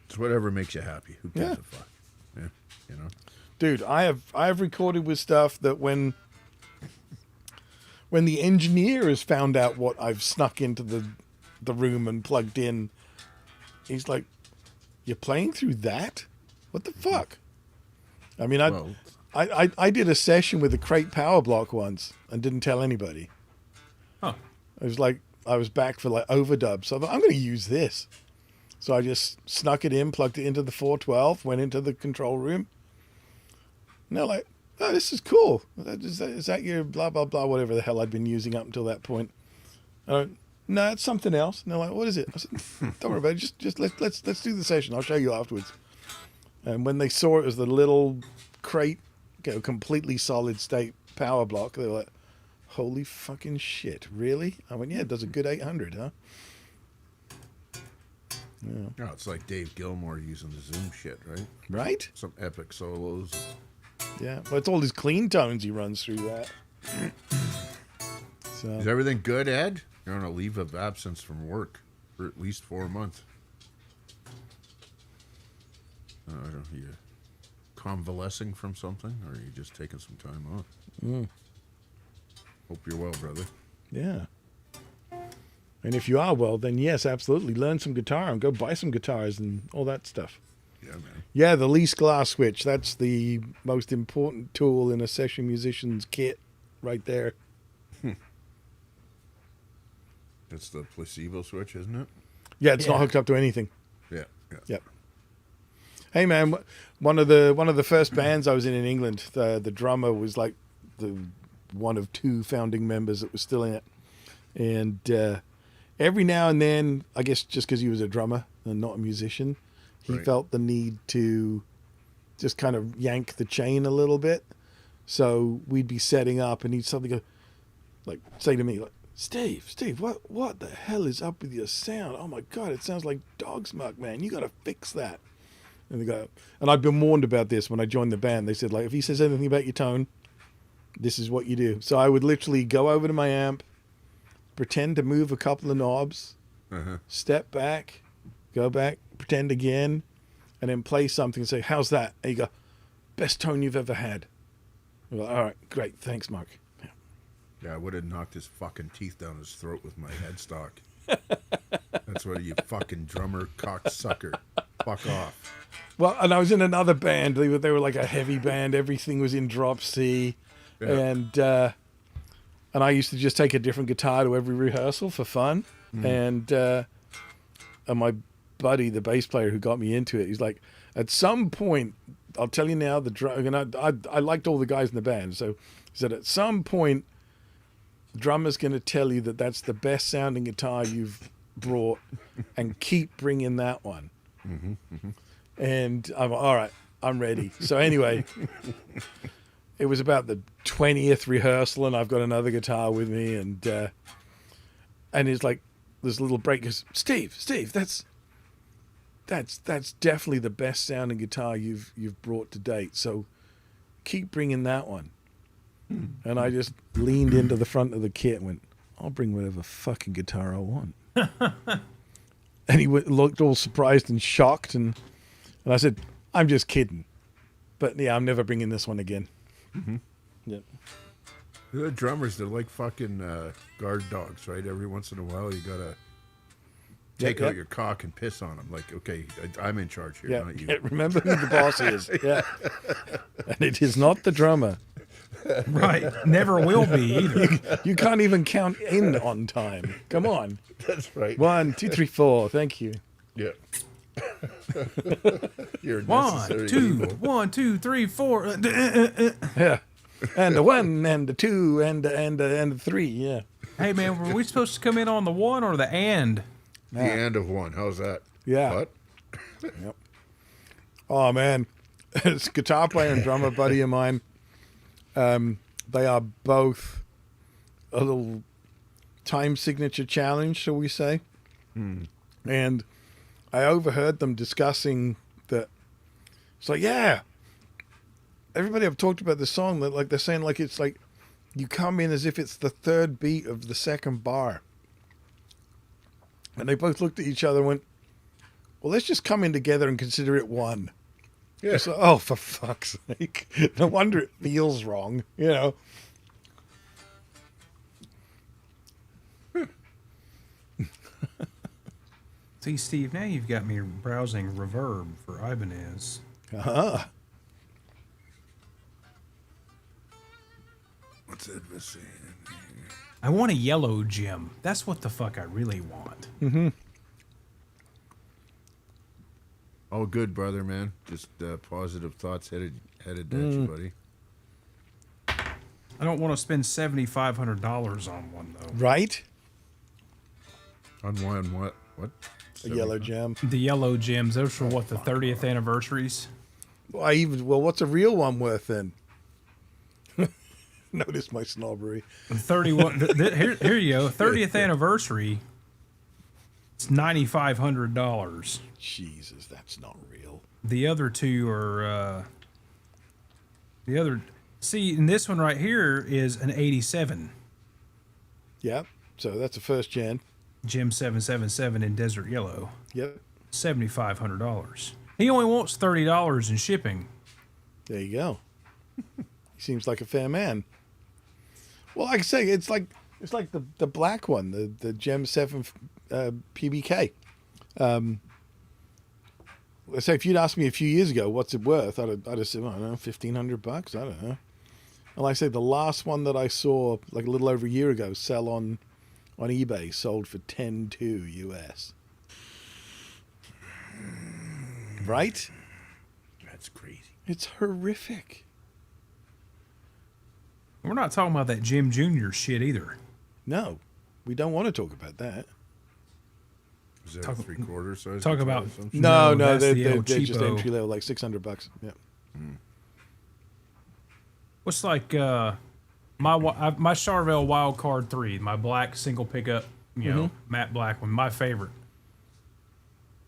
It's whatever makes you happy. Who gives Yeah. a fuck? Yeah, you know. dude, I have recorded with stuff that when the engineer has found out what I've snuck into the room and plugged in, he's like, "You're playing through that? What the fuck?" I mean, Well, I did a session with a crate power block once and didn't tell anybody. Huh. It was like I was back for like overdub, so I thought, I'm going to use this. So I just snuck it in, plugged it into the 412, went into the control room. And they're like, "Oh, this is cool. Is that your blah blah blah, whatever the hell I'd been using up until that point?" I went, "No, it's something else." And they're like, "What is it?" I said, "Don't worry about it. Just let's do the session. I'll show you afterwards." And when they saw it as the little crate, completely solid state power block, they were like, "Holy fucking shit, really?" I went, "Yeah, it does a good 800, huh?" Yeah. no, it's like Dave Gilmour using the Zoom shit, right? Right? Some epic solos. Yeah. Well, it's all his clean tones he runs through that. So Is everything good, Ed? You're on a leave of absence from work for at least 4 months. I don't know. You convalescing from something, or are you just taking some time off? Hope you're well, brother. yeah. And if you are well, then yes, absolutely. Learn some guitar and go buy some guitars and all that stuff. Yeah, man. Yeah, the least glass switch. That's the most important tool in a session musician's kit right there. That's the placebo switch, isn't it? Yeah, it's not Yeah. hooked up to anything. Yeah. Yeah. Yep. Hey man, one of the first bands I was in England, the drummer was like the one of 2 founding members that was still in it. And every now and then, I guess just because he was a drummer and not a musician, he Right. felt the need to just kind of yank the chain a little bit. So we'd be setting up and he'd suddenly go, like, say to me, like, Steve, what the hell is up with your sound? Oh my God, it sounds like dog's muck, man. You got to fix that. And they go, and I'd been warned about this when I joined the band. They said, like, if he says anything about your tone, this is what you do. So I would literally go over to my amp, pretend to move a couple of knobs, step back, go back, pretend again, and then play something and say, "How's that?" And you go, "Best tone you've ever had." I'm like, "All right, great. Thanks, Mark." Yeah. Yeah, I would have knocked his fucking teeth down his throat with my headstock. That's what you fucking drummer cocksucker. Fuck off. Well, and I was in another band. They were like a heavy band. Everything was in drop C, Yeah. and I used to just take a different guitar to every rehearsal for fun. And my buddy, the bass player who got me into it, he's like, at some point, I'll tell you now, and I liked all the guys in the band. So he said, at some point, the drummer's going to tell you that that's the best sounding guitar you've brought, and keep bringing that one. And I'm all right, I'm ready. So anyway, it was about the 20th rehearsal, and I've got another guitar with me, and it's like this little break goes, Steve, that's definitely the best sounding guitar you've brought to date. So keep bringing that one. And I just leaned into the front of the kit and went, I'll bring whatever fucking guitar I want. And he looked all surprised and shocked, and I said, I'm just kidding. But yeah, I'm never bringing this one again. Yep. The drummers, they're like fucking guard dogs, right? Every once in a while, you gotta take out your cock and piss on them. Like, okay, I'm in charge here, Yeah. not you. Yeah, remember who the boss is. Yeah. And it is not the drummer. Right. Never will be either. You can't even count in on time. Come on. That's right. 1, 2, 3, 4. Thank you. Yeah. You're a One, necessary two, evil. 1, 2, 3, 4. Yeah. And the 1 and the 2 and the 3. Yeah. Hey man, were we supposed to come in on the 1 or the and? The end of 1. How's that? Yeah. What? Yep. Oh man, it's a guitar player and drummer buddy of mine. They are both a little time signature challenge, shall we say? And I overheard them discussing that. It's like, yeah, everybody I've talked about this song that like they're saying like it's like you come in as if it's the third beat of the second bar. And they both looked at each other and went, well, let's just come in together and consider it one. Yeah. It's like, oh, for fuck's sake. No wonder it feels wrong, you know. See, Steve, now you've got me browsing Reverb for Ibanez. Uh-huh. What's it missing? I want a yellow gem. That's what the fuck I really want. Mm-hmm. All good, brother, man. Just positive thoughts headed at you, buddy. I don't want to spend $7,500 on one though. Right? On one, what? What? A yellow gem. The yellow gems, those were what, the 30th anniversaries? Well, what's a real one worth then? Notice my snobbery. 31. Here you go. 30th anniversary. It's $9,500. Jesus, that's not real. The other two are See, and this one right here is an 87 Yep. So that's a first gen. Gem 777 in desert yellow. Yep. $7,500. He only wants $30 in shipping. There you go. He seems like a fair man. Well, like I say, it's like the black one, the Gem 7 PBK. Let's say if you'd asked me a few years ago, what's it worth? I'd have said, I don't know, $1,500. I don't know. And like I say, the last one that I saw like a little over a year ago sell on eBay sold for $10,200 US. Right? That's crazy. It's horrific. We're not talking about that Jim Jr. shit either. No, we don't want to talk about that. Is that a 3/4 size? talk guitar about- or something? No, that's they're the El just Cheapo. entry level, like $600. Yeah. What's like my Charvel Wild Card 3, my black single pickup, matte black one, my favorite.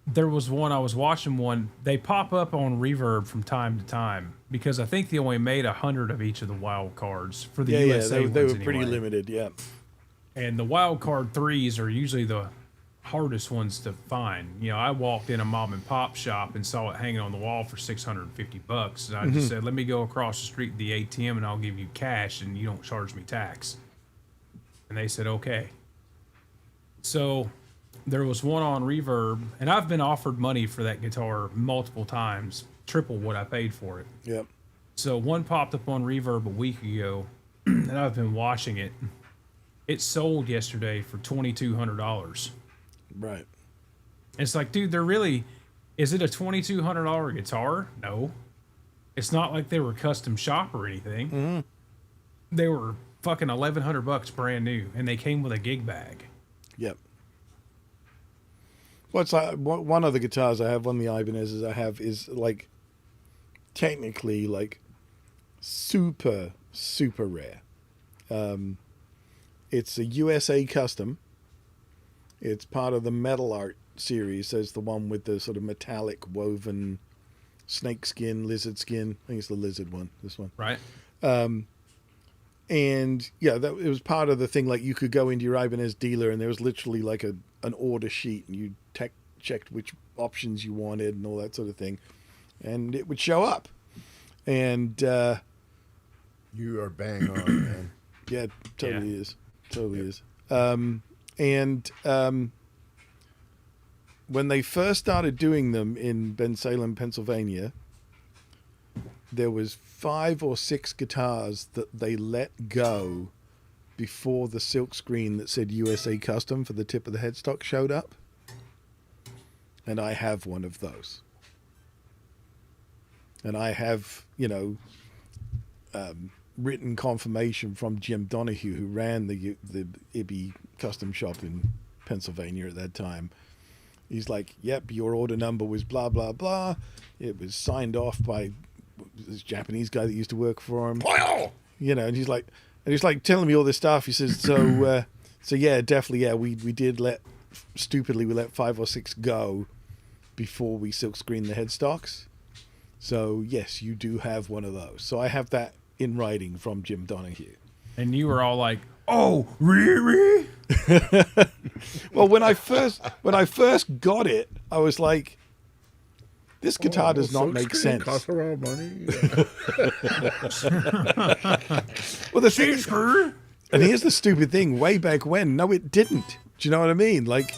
There was one I was watching one. They pop up on Reverb from time to time because I think they only made 100 of each of the Wild Cards for the USA they ones were pretty anyway. limited. Yeah. And the Wild Card 3s are usually the hardest ones to find. You know, I walked in a mom and pop shop and saw it hanging on the wall for $650, and I just said, "Let me go across the street to the ATM and I'll give you cash and you don't charge me tax." And they said, "Okay." So there was one on Reverb, and I've been offered money for that guitar multiple times, triple what I paid for it. Yep. So one popped up on Reverb a week ago, and I've been watching it. It sold yesterday for $2,200. Right. It's like, dude, is it a $2,200 guitar? No. It's not like they were custom shop or anything. They were fucking $1,100 brand new, and they came with a gig bag. Yep. What's like one of the guitars I have, one of the Ibanez's I have is like technically like super rare. It's a USA custom. It's part of the Metal Art series. There's the one with the sort of metallic woven snake skin, lizard skin. I think it's the lizard one, this one. Right. And yeah, it was part of the thing. Like you could go into your Ibanez dealer and there was literally like an order sheet and you checked which options you wanted and all that sort of thing. And it would show up. And You are bang on, man. yeah, it totally Yeah. is. Totally is. When they first started doing them in Bensalem, Pennsylvania, there was 5 or 6 guitars that they let go before the silk screen that said USA Custom for the tip of the headstock showed up. and I have one of those. And I have, written confirmation from Jim Donahue, who ran the Ibby custom shop in Pennsylvania at that time. He's like, yep, your order number was blah, blah, blah. It was signed off by this Japanese guy that used to work for him. And he's like telling me all this stuff. He says, so yeah, definitely, yeah, we did let 5 or 6 go before we silk screened the headstocks. So yes, you do have one of those. So I have that in writing from Jim Donahue. And you were all like, "Oh, really?" Well, when I first got it, I was like, "This guitar does not make sense." Costs a lot of money. Well, the thing is, and here's the stupid thing: way back when, no, it didn't. Do you know what I mean? Like,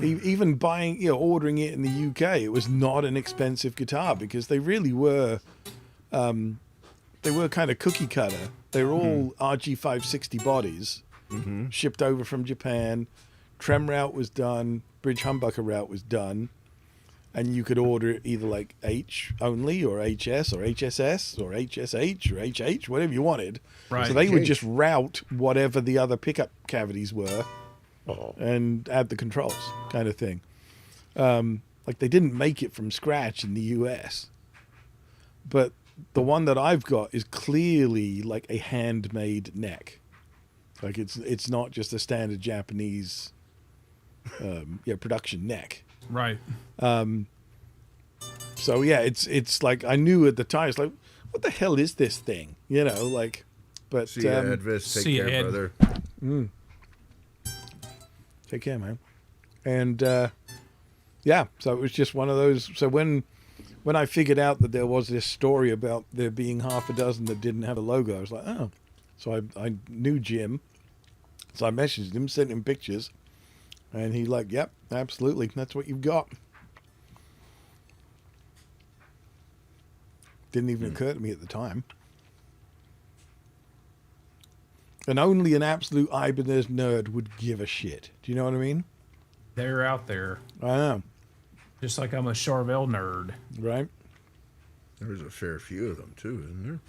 even buying, ordering it in the UK, it was not an expensive guitar because they really were. They were kind of cookie cutter. They were all RG560 bodies, shipped over from Japan. Trem route was done. Bridge humbucker route was done. And you could order either like H only or HS or HSS or HSH or HH, whatever you wanted. Right. So they would just route whatever the other pickup cavities were and add the controls kind of thing. Like they didn't make it from scratch in the US. But the one that I've got is clearly like a handmade neck. Like it's not just a standard Japanese production neck. Right. So yeah, it's like I knew at the time, it's like, what the hell is this thing? But See ya, Edvis. Take see ya, care, Ed. brother. Take care, man. And so it was just one of those. So when I figured out that there was this story about there being half a dozen that didn't have a logo, I was like, oh. So I knew Jim. So I messaged him, sent him pictures, and he like, yep, absolutely, that's what you've got. Didn't even occur to me at the time. And only an absolute Ibanez nerd would give a shit. Do you know what I mean? They're out there. I know. Just like I'm a Charvel nerd. Right? There's a fair few of them too, isn't there?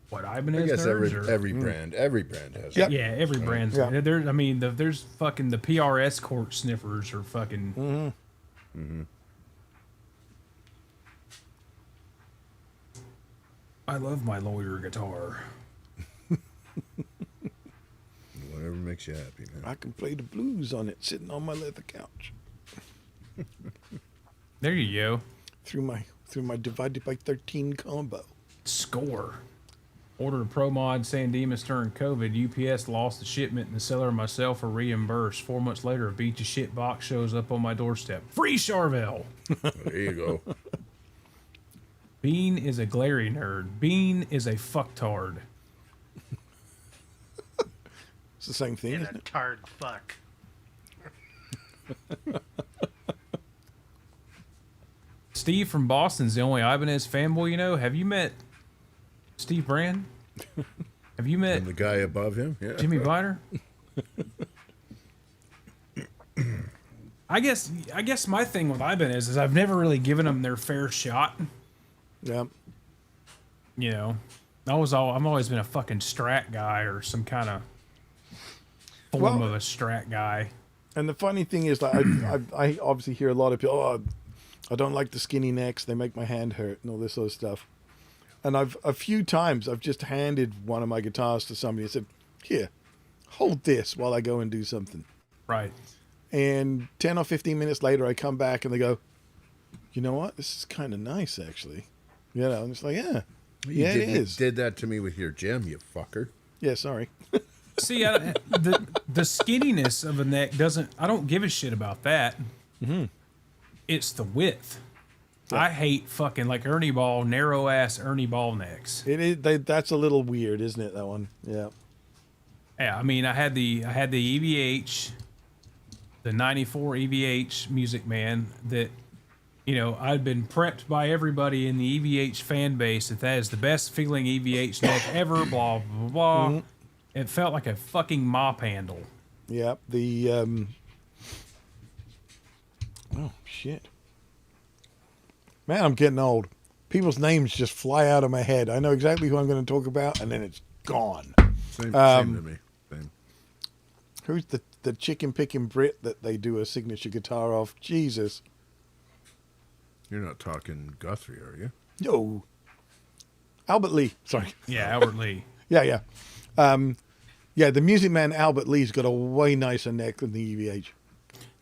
What, I Ibanez guess nerds? or- every brand has. Yep. Yeah, every brand's. Yeah. There's fucking the PRS court sniffers are fucking. I love my lawyer guitar. Whatever makes you happy, man. I can play the blues on it sitting on my leather couch. There you go. Through my divided by 13 combo. Score. Ordered a Pro Mod San Dimas during COVID. UPS lost the shipment and the seller and myself are reimbursed. 4 months later, a beach of shit box shows up on my doorstep. Free Charvel. There you go. Bean is a glary nerd. Bean is a fucktard. It's the same thing, And isn't a it? tard fuck. Steve from Boston's the only Ibanez fanboy you know. Have you met Steve Brand? Have you met And the guy above him, yeah. Jimmy Biter? I guess my thing with Ibanez is I've never really given them their fair shot. Yeah. You know, I've always been a fucking Strat guy or some kind of form of a Strat guy. And the funny thing is, like, I obviously hear a lot of people, oh, I don't like the skinny necks. They make my hand hurt and all this sort of stuff. And a few times I've just handed one of my guitars to somebody and said, here, hold this while I go and do something. Right. And 10 or 15 minutes later, I come back and they go, you know what? This is kind of nice, actually. And it's like, yeah, You it is. did that to me with your gem, you fucker. Yeah, sorry. See, the skinniness of a neck I don't give a shit about that. Mm-hmm. It's the width. Yeah. I hate fucking like Ernie Ball, narrow ass Ernie Ball necks. It is. That's a little weird, isn't it? That one. Yeah. Yeah, I mean, I had the EVH, the '94 EVH Music Man that, I'd been prepped by everybody in the EVH fan base that is the best feeling EVH neck ever. Blah blah blah. Mm-hmm. It felt like a fucking mop handle. Yeah. The Oh, shit. Man, I'm getting old. People's names just fly out of my head. I know exactly who I'm going to talk about, and then it's gone. Same to me. Same. Who's the chicken picking Brit that they do a signature guitar off? Jesus. You're not talking Guthrie, are you? Yo. Albert Lee. Sorry. Yeah, Albert Lee. Yeah. Yeah, the Music Man Albert Lee's got a way nicer neck than the EVH.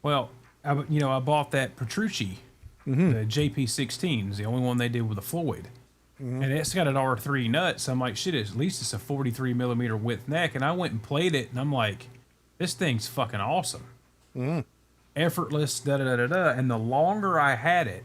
Well, I bought that Petrucci, the JP16, is the only one they did with a Floyd. And it's got an R3 nut, so I'm like, shit, at least it's a 43 millimeter width neck. And I went and played it, and I'm like, this thing's fucking awesome. Effortless, da-da-da-da-da. And the longer I had it,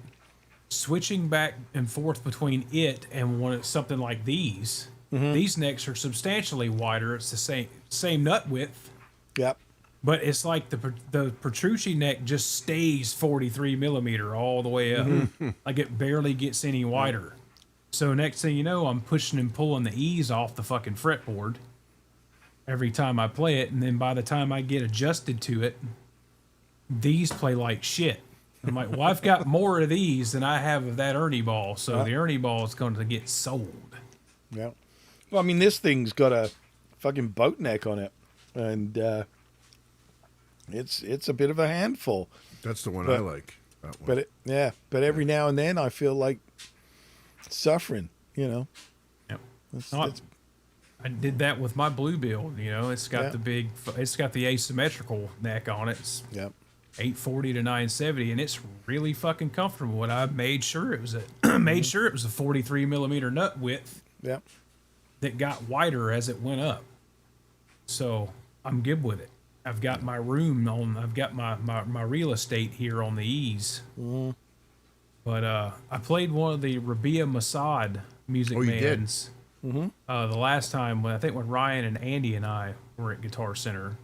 switching back and forth between it and something like these necks are substantially wider. It's the same nut width. Yep. But it's like the Petrucci neck just stays 43 millimeter all the way up. Like it barely gets any wider. So next thing you know, I'm pushing and pulling the E's off the fucking fretboard every time I play it. And then by the time I get adjusted to it, these play like shit. I'm like, well, I've got more of these than I have of that Ernie ball. So the Ernie ball is going to get sold. Yeah. Well, I mean, this thing's got a fucking boat neck on it. And it's a bit of a handful. That's the one I like. That one. But every now and then I feel like suffering, you know. Yep. It's I did that with my blue build, you know. It's got it's got the asymmetrical neck on it. It's 840 to 970, and it's really fucking comfortable. And I made sure it was a 43 millimeter nut width. Yep. That got wider as it went up. So I'm good with it. I've got my room on. I've got my real estate here on the E's. But I played one of the Rabia Masad Music Man's. The last time when Ryan and Andy and I were at Guitar Center,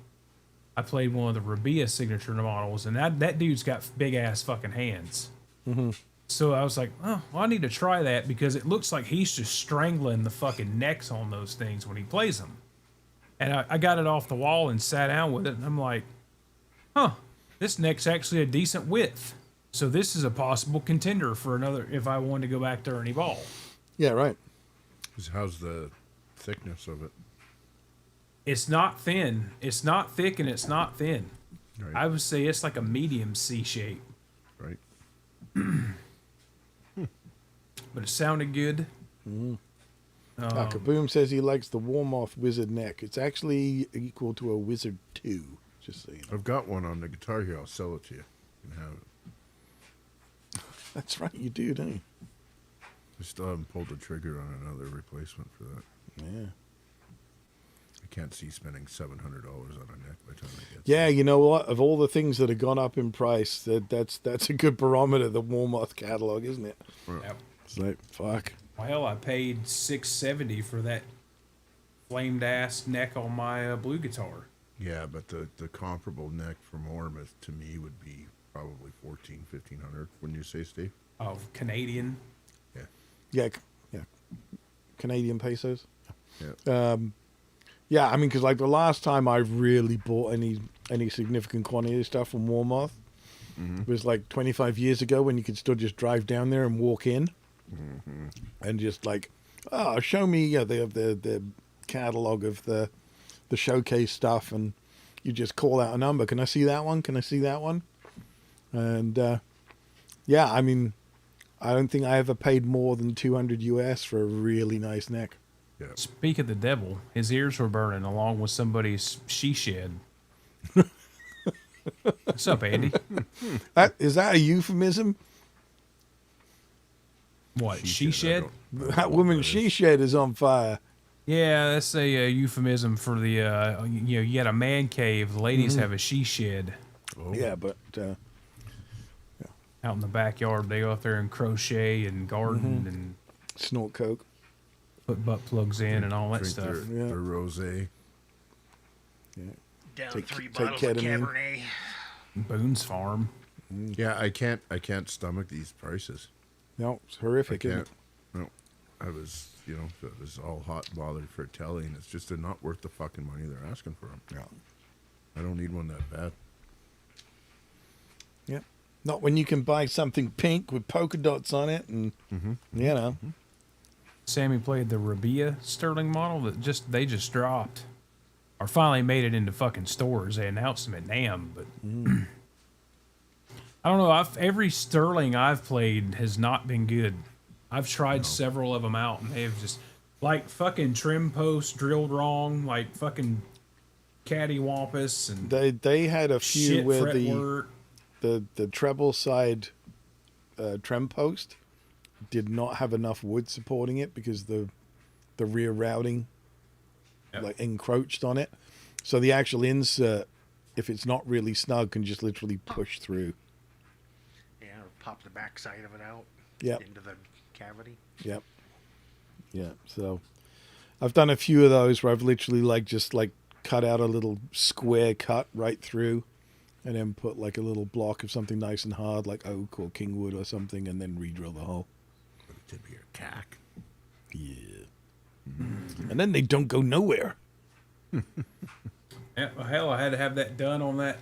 I played one of the Rabia signature models, and that dude's got big ass fucking hands. So I was like, oh, well, I need to try that because it looks like he's just strangling the fucking necks on those things when he plays them. And I got it off the wall and sat down with it, and I'm like, huh, this neck's actually a decent width. So this is a possible contender for another if I wanted to go back to Ernie Ball. Yeah, right. How's the thickness of it? It's not thin. It's not thick and it's not thin. Right. I would say it's like a medium C shape. Right. But it sounded good. Kaboom says he likes the Warmoth Wizard neck. It's actually equal to a Wizard 2, just so you know. I've got one on the guitar here. I'll sell it to you. You can have it. That's right, you do, don't you? I still haven't pulled the trigger on another replacement for that. Yeah. I can't see spending $700 on a neck by the time I get Yeah, you know what? Of all the things that have gone up in price, that's a good barometer, the Warmoth catalog, isn't it? Yep. It's like, fuck. Well, I paid $670 for that flamed ass neck on my blue guitar. Yeah, but the comparable neck from Ormond to me would be probably $1,500. Wouldn't you say, Steve? Oh, Canadian. Yeah. Canadian pesos. Yeah. Yeah, I mean, because like the last time I really bought any significant quantity of stuff from Warmoth was like 25 years ago when you could still just drive down there and walk in and just like, oh, show me the catalog of the showcase stuff, and you just call out a number. Can I see that one? Can I see that one? And yeah, I mean, I don't think I ever paid more than $200 US for a really nice neck. Yeah. Speak of the devil, his ears were burning along with somebody's she shed. What's up, Andy? Is that a euphemism? What, she shed? That woman's she shed is on fire. Yeah, that's a euphemism for the, you got a man cave. The ladies have a she shed. Oh. Yeah, but Out in the backyard, they go out there and crochet and garden and snort coke. put butt plugs in and all that Drink stuff. their rosé. Down Take- 3 take bottles of ketamine. Cabernet. Boone's Farm. Yeah, I can't stomach these prices. No, it's I horrific, isn't can't. it? No, I was, it was all hot and bothered for telly, and it's just they're not worth the fucking money they're asking for them. No. I don't need one that bad. Yeah. Not when you can buy something pink with polka dots on it, and you know. Sammy played the Rabia Sterling model that they just dropped, or finally made it into fucking stores. They announced them at NAMM, but I don't know. Every Sterling I've played has not been good. I've tried several of them out, and they've just like fucking trim posts drilled wrong, like fucking cattywampus, and They had a few shit where fretwork. the treble side trem post did not have enough wood supporting it because the rear routing like encroached on it. So the actual insert, if it's not really snug, can just literally push through. Yeah, or pop the back side of it out Yep. into the cavity. Yep. Yeah. So I've done a few of those where I've literally just cut out a little square cut right through, and then put like a little block of something nice and hard like oak or kingwood or something, and then re-drill the hole. To be your cack. Yeah. And then they don't go nowhere. Yeah, well, hell, I had to have that done on that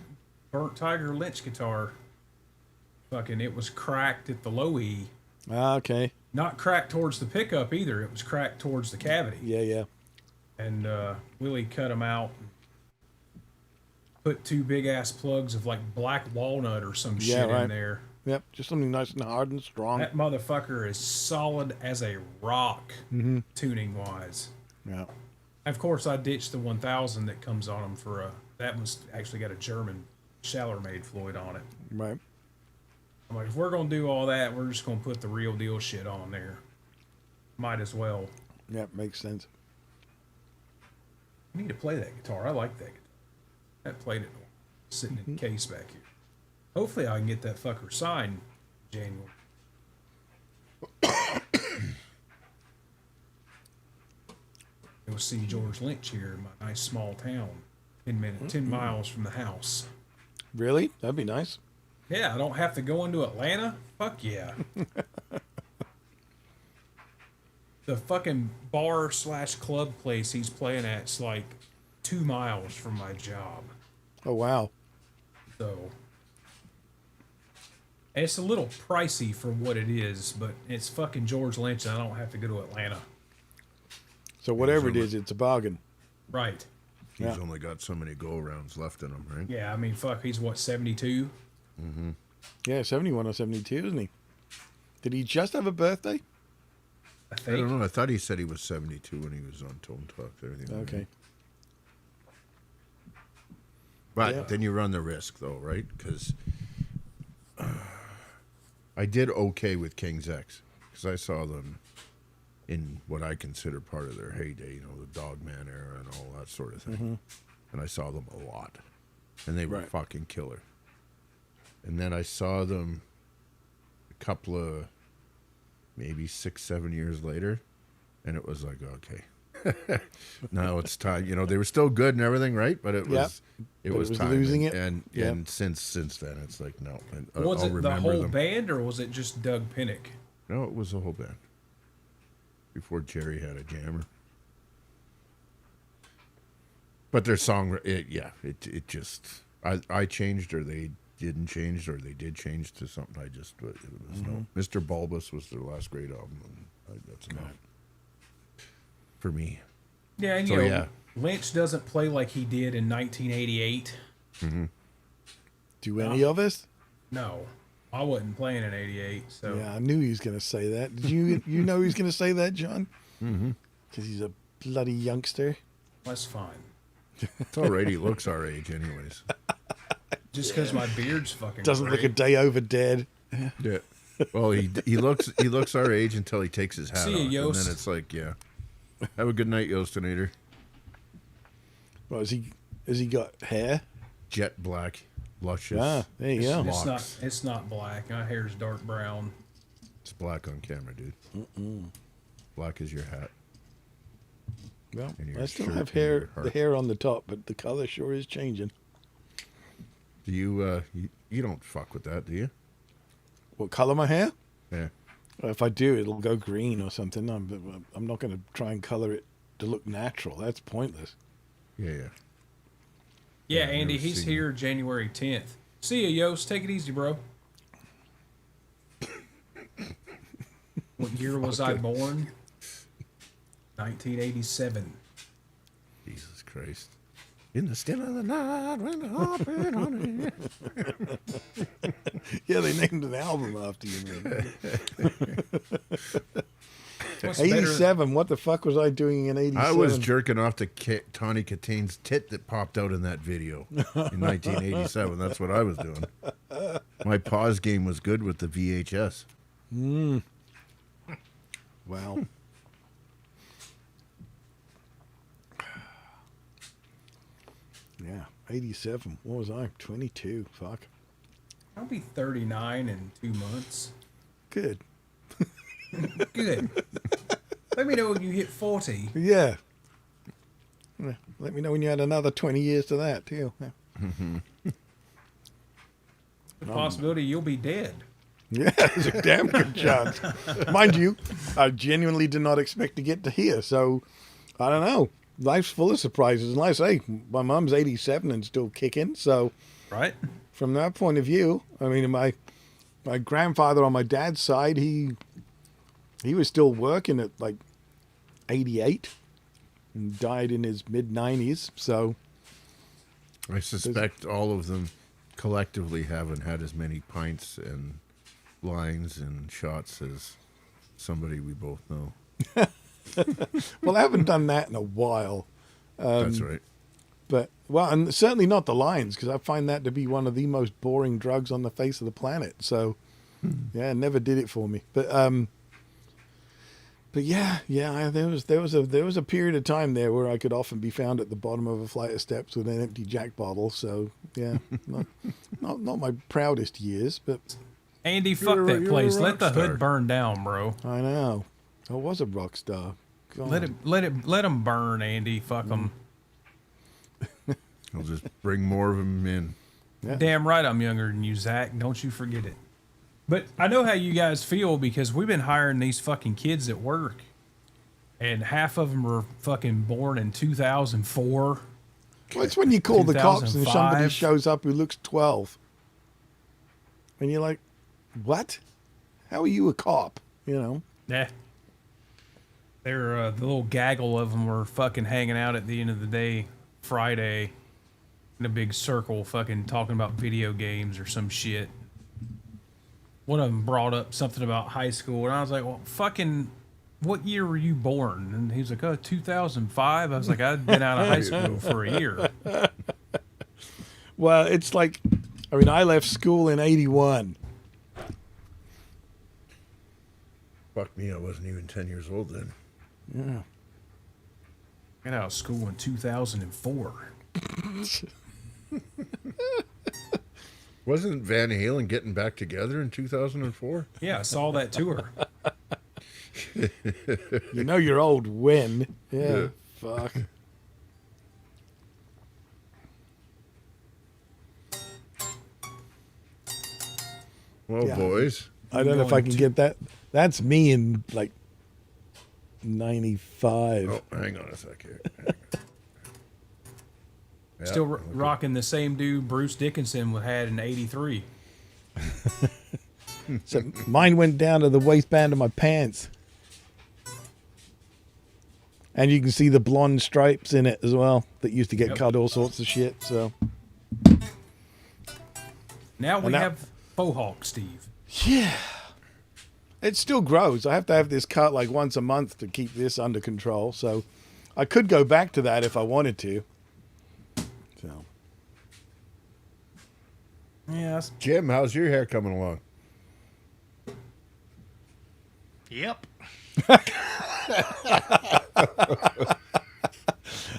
Burnt Tiger Lynch guitar. Fucking, it was cracked at the low E. Ah, okay. Not cracked towards the pickup either. It was cracked towards the cavity. Yeah. And Willie cut them out. Put two big ass plugs of like black walnut or some shit right. in there. Yep. Just something nice and hard and strong. That motherfucker is solid as a rock, tuning wise. Yeah. Of course, I ditched the 1000 that comes on them for that one's actually got a German Schaller-made Floyd on it. Right. I'm like, if we're gonna do all that, we're just gonna put the real deal shit on there. Might as well. Yep. Makes sense. I need to play that guitar. I like that guitar. I played it sitting in the case back here. Hopefully I can get that fucker signed in January. Go see George Lynch here in my nice small town. 10 miles from the house. Really? That'd be nice. Yeah, I don't have to go into Atlanta. Fuck yeah. The fucking bar / club place he's playing at's like 2 miles from my job. Oh, wow. So it's a little pricey for what it is, but it's fucking George Lynch and I don't have to go to Atlanta. So whatever it is, it's a bargain. Right. He's Yeah. only got so many go-arounds left in him, right? Yeah, I mean, fuck, he's what, 72? Yeah, 71 or 72, isn't he? Did he just have a birthday? I I think. don't know. I thought he said he was 72 when he was on Tone Talk. There, Okay. But Yeah. then you run the risk, though, right? Because I did okay with King's X because I saw them in what I consider part of their heyday, the Dogman era and all that sort of thing. And I saw them a lot. And they were Right. fucking killer. And then I saw them a couple of, maybe 6-7 years later, and it was like, okay. Now it's time. They were still good and everything, right? But it was it But was it was time. losing it. And since then it's like no. And Was I'll it the remember whole them. band or was it just Doug Pinnick? No, it was the whole band. Before Jerry had a jammer. But their song, it just I changed or they didn't change or they did change to something. It was no. Mr. Bulbous was their last great album. And that's enough for me. Yeah, and So, yeah. Lynch doesn't play like he did in 1988. Do any of us? No, I wasn't playing in 88, so Yeah, I knew he was going to say that. Did you know he was going to say that, John? Because he's a bloody youngster. that's fine. It's all right. He looks our age, anyways. Just because my beard's fucking Doesn't look gray. a day over dead. Yeah. Well, he looks our age until he takes his hat See ya, off, and Yost. then it's like, yeah. Have a good night, Yostinator. Well, has he got hair? Jet black, luscious. Ah, there you go. It's locks. not black. My hair's dark brown. It's black on camera, dude. Black is your hat. Well, And your I still shirt have and your hair, the heart. hair on the top, but the color sure is changing. Do you don't fuck with that, do you? What color my hair? Yeah. Well, if I do, it'll go green or something. I'm not going to try and color it to look natural. That's pointless. Yeah. Yeah, Yeah, I've Andy, never he's seen here January 10th. See ya, Yost. Take it easy, bro. What year was I born? 1987. Jesus Christ. In the still of the night when the heart burned on it. Yeah, they named an album after you, man. What's better- 87. What the fuck was I doing in 87? I was jerking off to Tawny Kitane's tit that popped out in that video in 1987. That's what I was doing. My pause game was good with the VHS. Wow. Yeah, 87. What was I? 22. Fuck. I'll be 39 in 2 months. Good. Good. Let me know when you hit 40. Yeah. Yeah, let me know when you had another 20 years to that, too. Yeah. The possibility you'll be dead. Yeah, there's a damn good chance. Mind you, I genuinely did not expect to get to here, so I don't know. Life's full of surprises. And like I say, my mum's 87 and still kicking, so Right? from that point of view, I mean, my grandfather on my dad's side, he was still working at like 88 and died in his mid-90s, so I suspect all of them collectively haven't had as many pints and lines and shots as somebody we both know. well, I haven't done that in a while. That's right. But, well, and certainly not the lines, because I find that to be one of the most boring drugs on the face of the planet. So, yeah, it never did it for me. But yeah, there was a period of time there where I could often be found at the bottom of a flight of steps with an empty Jack bottle. So, yeah, not my proudest years, but Andy, fuck You're a that place. rock Let the star. hood burn down, bro. I know I was a rock star. God. Let him burn, Andy. Fuck him. I'll just bring more of them in. Yeah. Damn right I'm younger than you, Zach. Don't you forget it. But I know how you guys feel because we've been hiring these fucking kids at work. And half of them were fucking born in 2004. Well, it's when you call the cops and somebody 2005. shows up who looks 12. And you're like, what? How are you a cop? You know? Yeah. They're the little gaggle of them were fucking hanging out at the end of the day, Friday, in a big circle, fucking talking about video games or some shit. One of them brought up something about high school, and I was like, well, fucking, what year were you born? And he was like, oh, 2005. I was like, I'd been out of high school for a year. Well, it's like, I mean, I left school in 81. Fuck me, I wasn't even 10 years old then. Yeah. Got out of school in 2004. Wasn't Van Halen getting back together in 2004? Yeah, I saw that tour. You know you're old when. Yeah. Fuck. Well, Yeah. boys, I don't know if I can get that. That's me in like 95. oh, hang on a sec here. Yeah, Still okay. rocking the same dude Bruce Dickinson had in 83. So mine went down to the waistband of my pants. And you can see the blonde stripes in it as well that used to get Yep. cut all sorts of shit. So, Now we And that- have Faux Hawk Steve. yeah. It still grows. I have to have this cut like once a month to keep this under control. So I could go back to that if I wanted to. So, Yes. Jim, how's your hair coming along? Yep.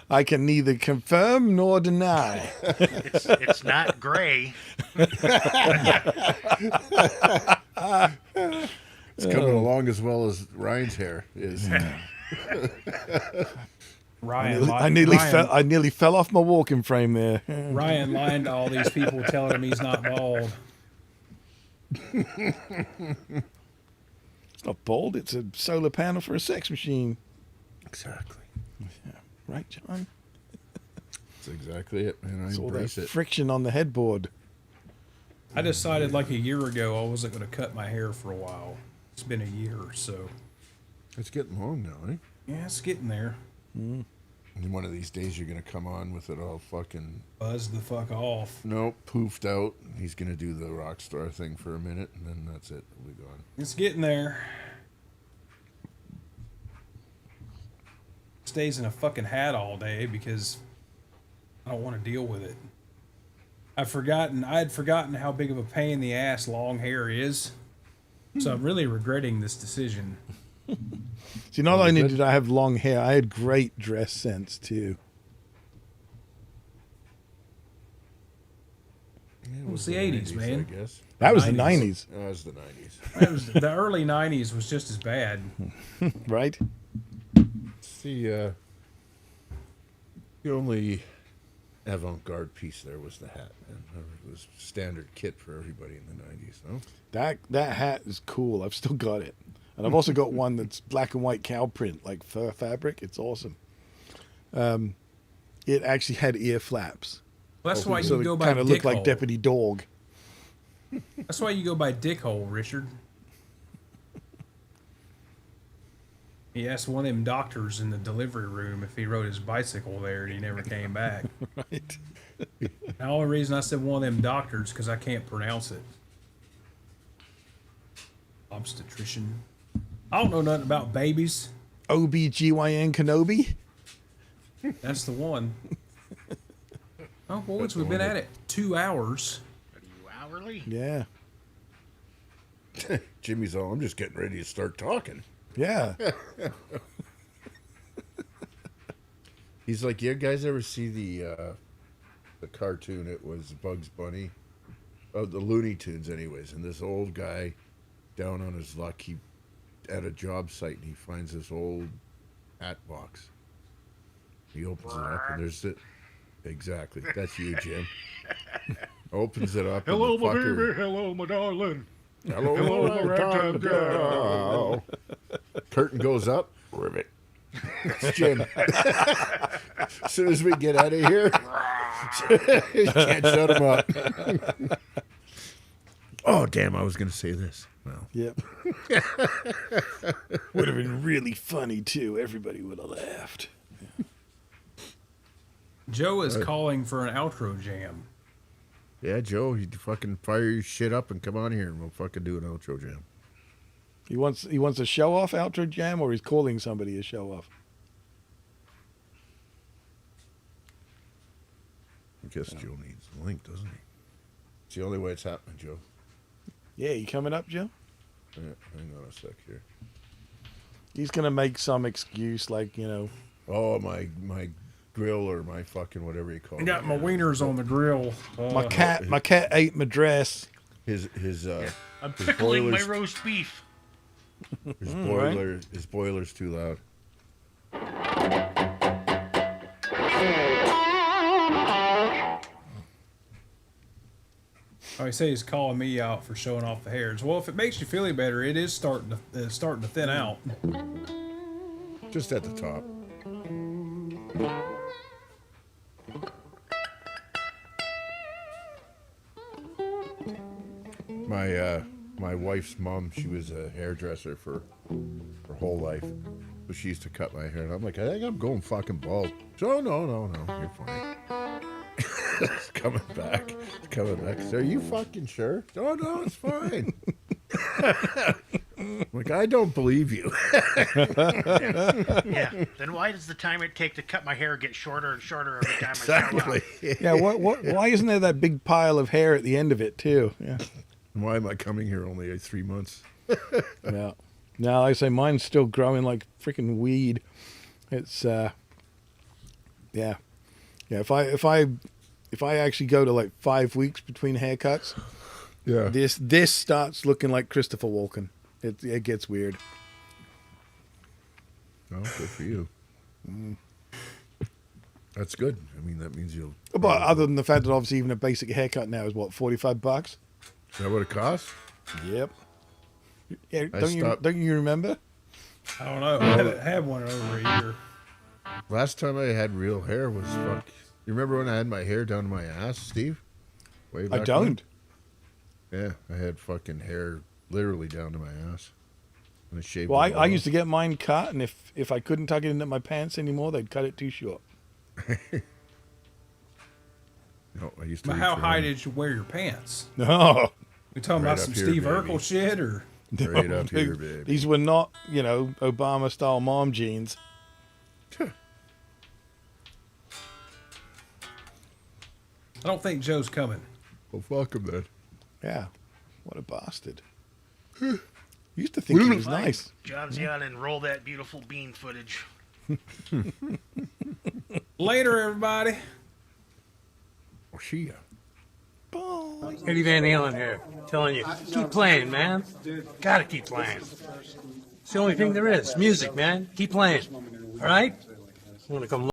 I can neither confirm nor deny. It's not gray. It's coming along as well as Ryan's hair is. Ryan, I nearly fell off my walking frame there. Ryan lying to all these people telling him he's not bald. It's not bald. It's a solar panel for a sex machine. Exactly. Right, John? That's exactly it, man. I It's all that embrace it. friction on the headboard. I decided like a year ago I wasn't going to cut my hair for a while. It's been a year or so. It's getting long now, eh? Yeah, it's getting there. And one of these days you're gonna come on with it all fucking Buzz the fuck off. nope, poofed out. He's gonna do the rock star thing for a minute, and then that's it. We'll be gone. It's getting there. Stays in a fucking hat all day because I don't want to deal with it. I had forgotten how big of a pain in the ass long hair is. So I'm really regretting this decision. See, not only did I have long hair, I had great dress sense too. Yeah, It was the 80s, man. I guess. That was the 90s. 90s, That was the 90s. That was, the early 90s was just as bad. right? The only avant-garde piece there was the hat, and it was standard kit for everybody in the 90s, no? That hat is cool. I've still got it. And I've also got one that's black and white cow print, like fur fabric. It's awesome. It actually had ear flaps. That's why So you it go by kind of looked like Dickhole. Deputy Dog. That's why you go by Dickhole, Richard. He asked one of them doctors in the delivery room if he rode his bicycle there, and he never came back. Right. The only reason I said one of them doctors because I can't pronounce it. Obstetrician. I don't know nothing about babies. OBGYN Kenobi? That's the one. Oh, boys, we've been at it 2 hours. Are you hourly? Yeah. Jimmy's all, I'm just getting ready to start talking. Yeah. He's like, you guys ever see the cartoon? It was Bugs Bunny. Oh, the Looney Tunes, anyways. And this old guy, down on his luck, he at a job site, and he finds this old hat box. He opens it up, and there's it. Exactly. That's you, Jim. Opens it up. Hello, and the my fucker, baby. Hello, my darling. Hello, my ragtime girl. Curtain goes up. Rivet. It's Jim. As soon as we get out of here, can't shut him up. Oh, damn, I was going to say this. Well, Yep. Would have been really funny, too. Everybody would have laughed. Joe is calling for an outro jam. yeah, Joe, you fucking fire your shit up and come on here, and we'll fucking do an outro jam. He wants a show-off outro jam, or he's calling somebody a show-off? I guess Joe needs the link, doesn't he? It's the only way it's happening, Joe. Yeah, you coming up, Joe? Yeah, hang on a sec here. He's going to make some excuse like, Oh, my grill or my fucking whatever you call I it. got my wieners on the grill. my cat ate my dress. His I'm His pickling my boilers- roast beef. his boiler's too loud. Oh, he said he's calling me out for showing off the hairs. Well, if it makes you feel any better, it is starting to thin out. Just at the top. My wife's mom, she was a hairdresser for her whole life. So she used to cut my hair, and I'm like, I think I'm going fucking bald. So no, you're fine. It's coming back. It's coming back. So are you fucking sure? Oh no, it's fine. Like, I don't believe you. Yeah. Then why does the time it take to cut my hair get shorter and shorter every time I show Exactly. up? Yeah, why isn't there that big pile of hair at the end of it, too? Yeah. Why am I coming here only 3 months? Yeah. Now, like I say, mine's still growing like freaking weed. It's, yeah. Yeah, if I actually go to like 5 weeks between haircuts, Yeah. this starts looking like Christopher Walken. It gets weird. Oh, good for you. That's good. I mean, that means you'll. But other than the fact that obviously even a basic haircut now is what, $45? Is that what it costs? Yep. Yeah, I don't stopped- you remember? I don't know. I haven't had one in over a year. Last time I had real hair was fuck. You remember when I had my hair down to my ass, Steve? Way I back don't. when? Yeah, I had fucking hair literally down to my ass. And they shaved Well, it I all used to get mine cut, and if I couldn't tuck it into my pants anymore, they'd cut it too short. No, I used to. But reach how for high him did you wear your pants? No, We talking Right about up some here, Steve baby. Urkel shit, or right up here, baby. these were not, Obama style mom jeans. I don't think Joe's coming. Well, fuck him then. Yeah, what a bastard. Used to think he was nice. John's on and roll that beautiful bean footage. Later, everybody. Oh, she. Bye. Eddie Van Halen here, telling you, keep playing, man. Gotta keep playing. It's the only thing there is. Music, man. Keep playing. All right? I'm gonna come look.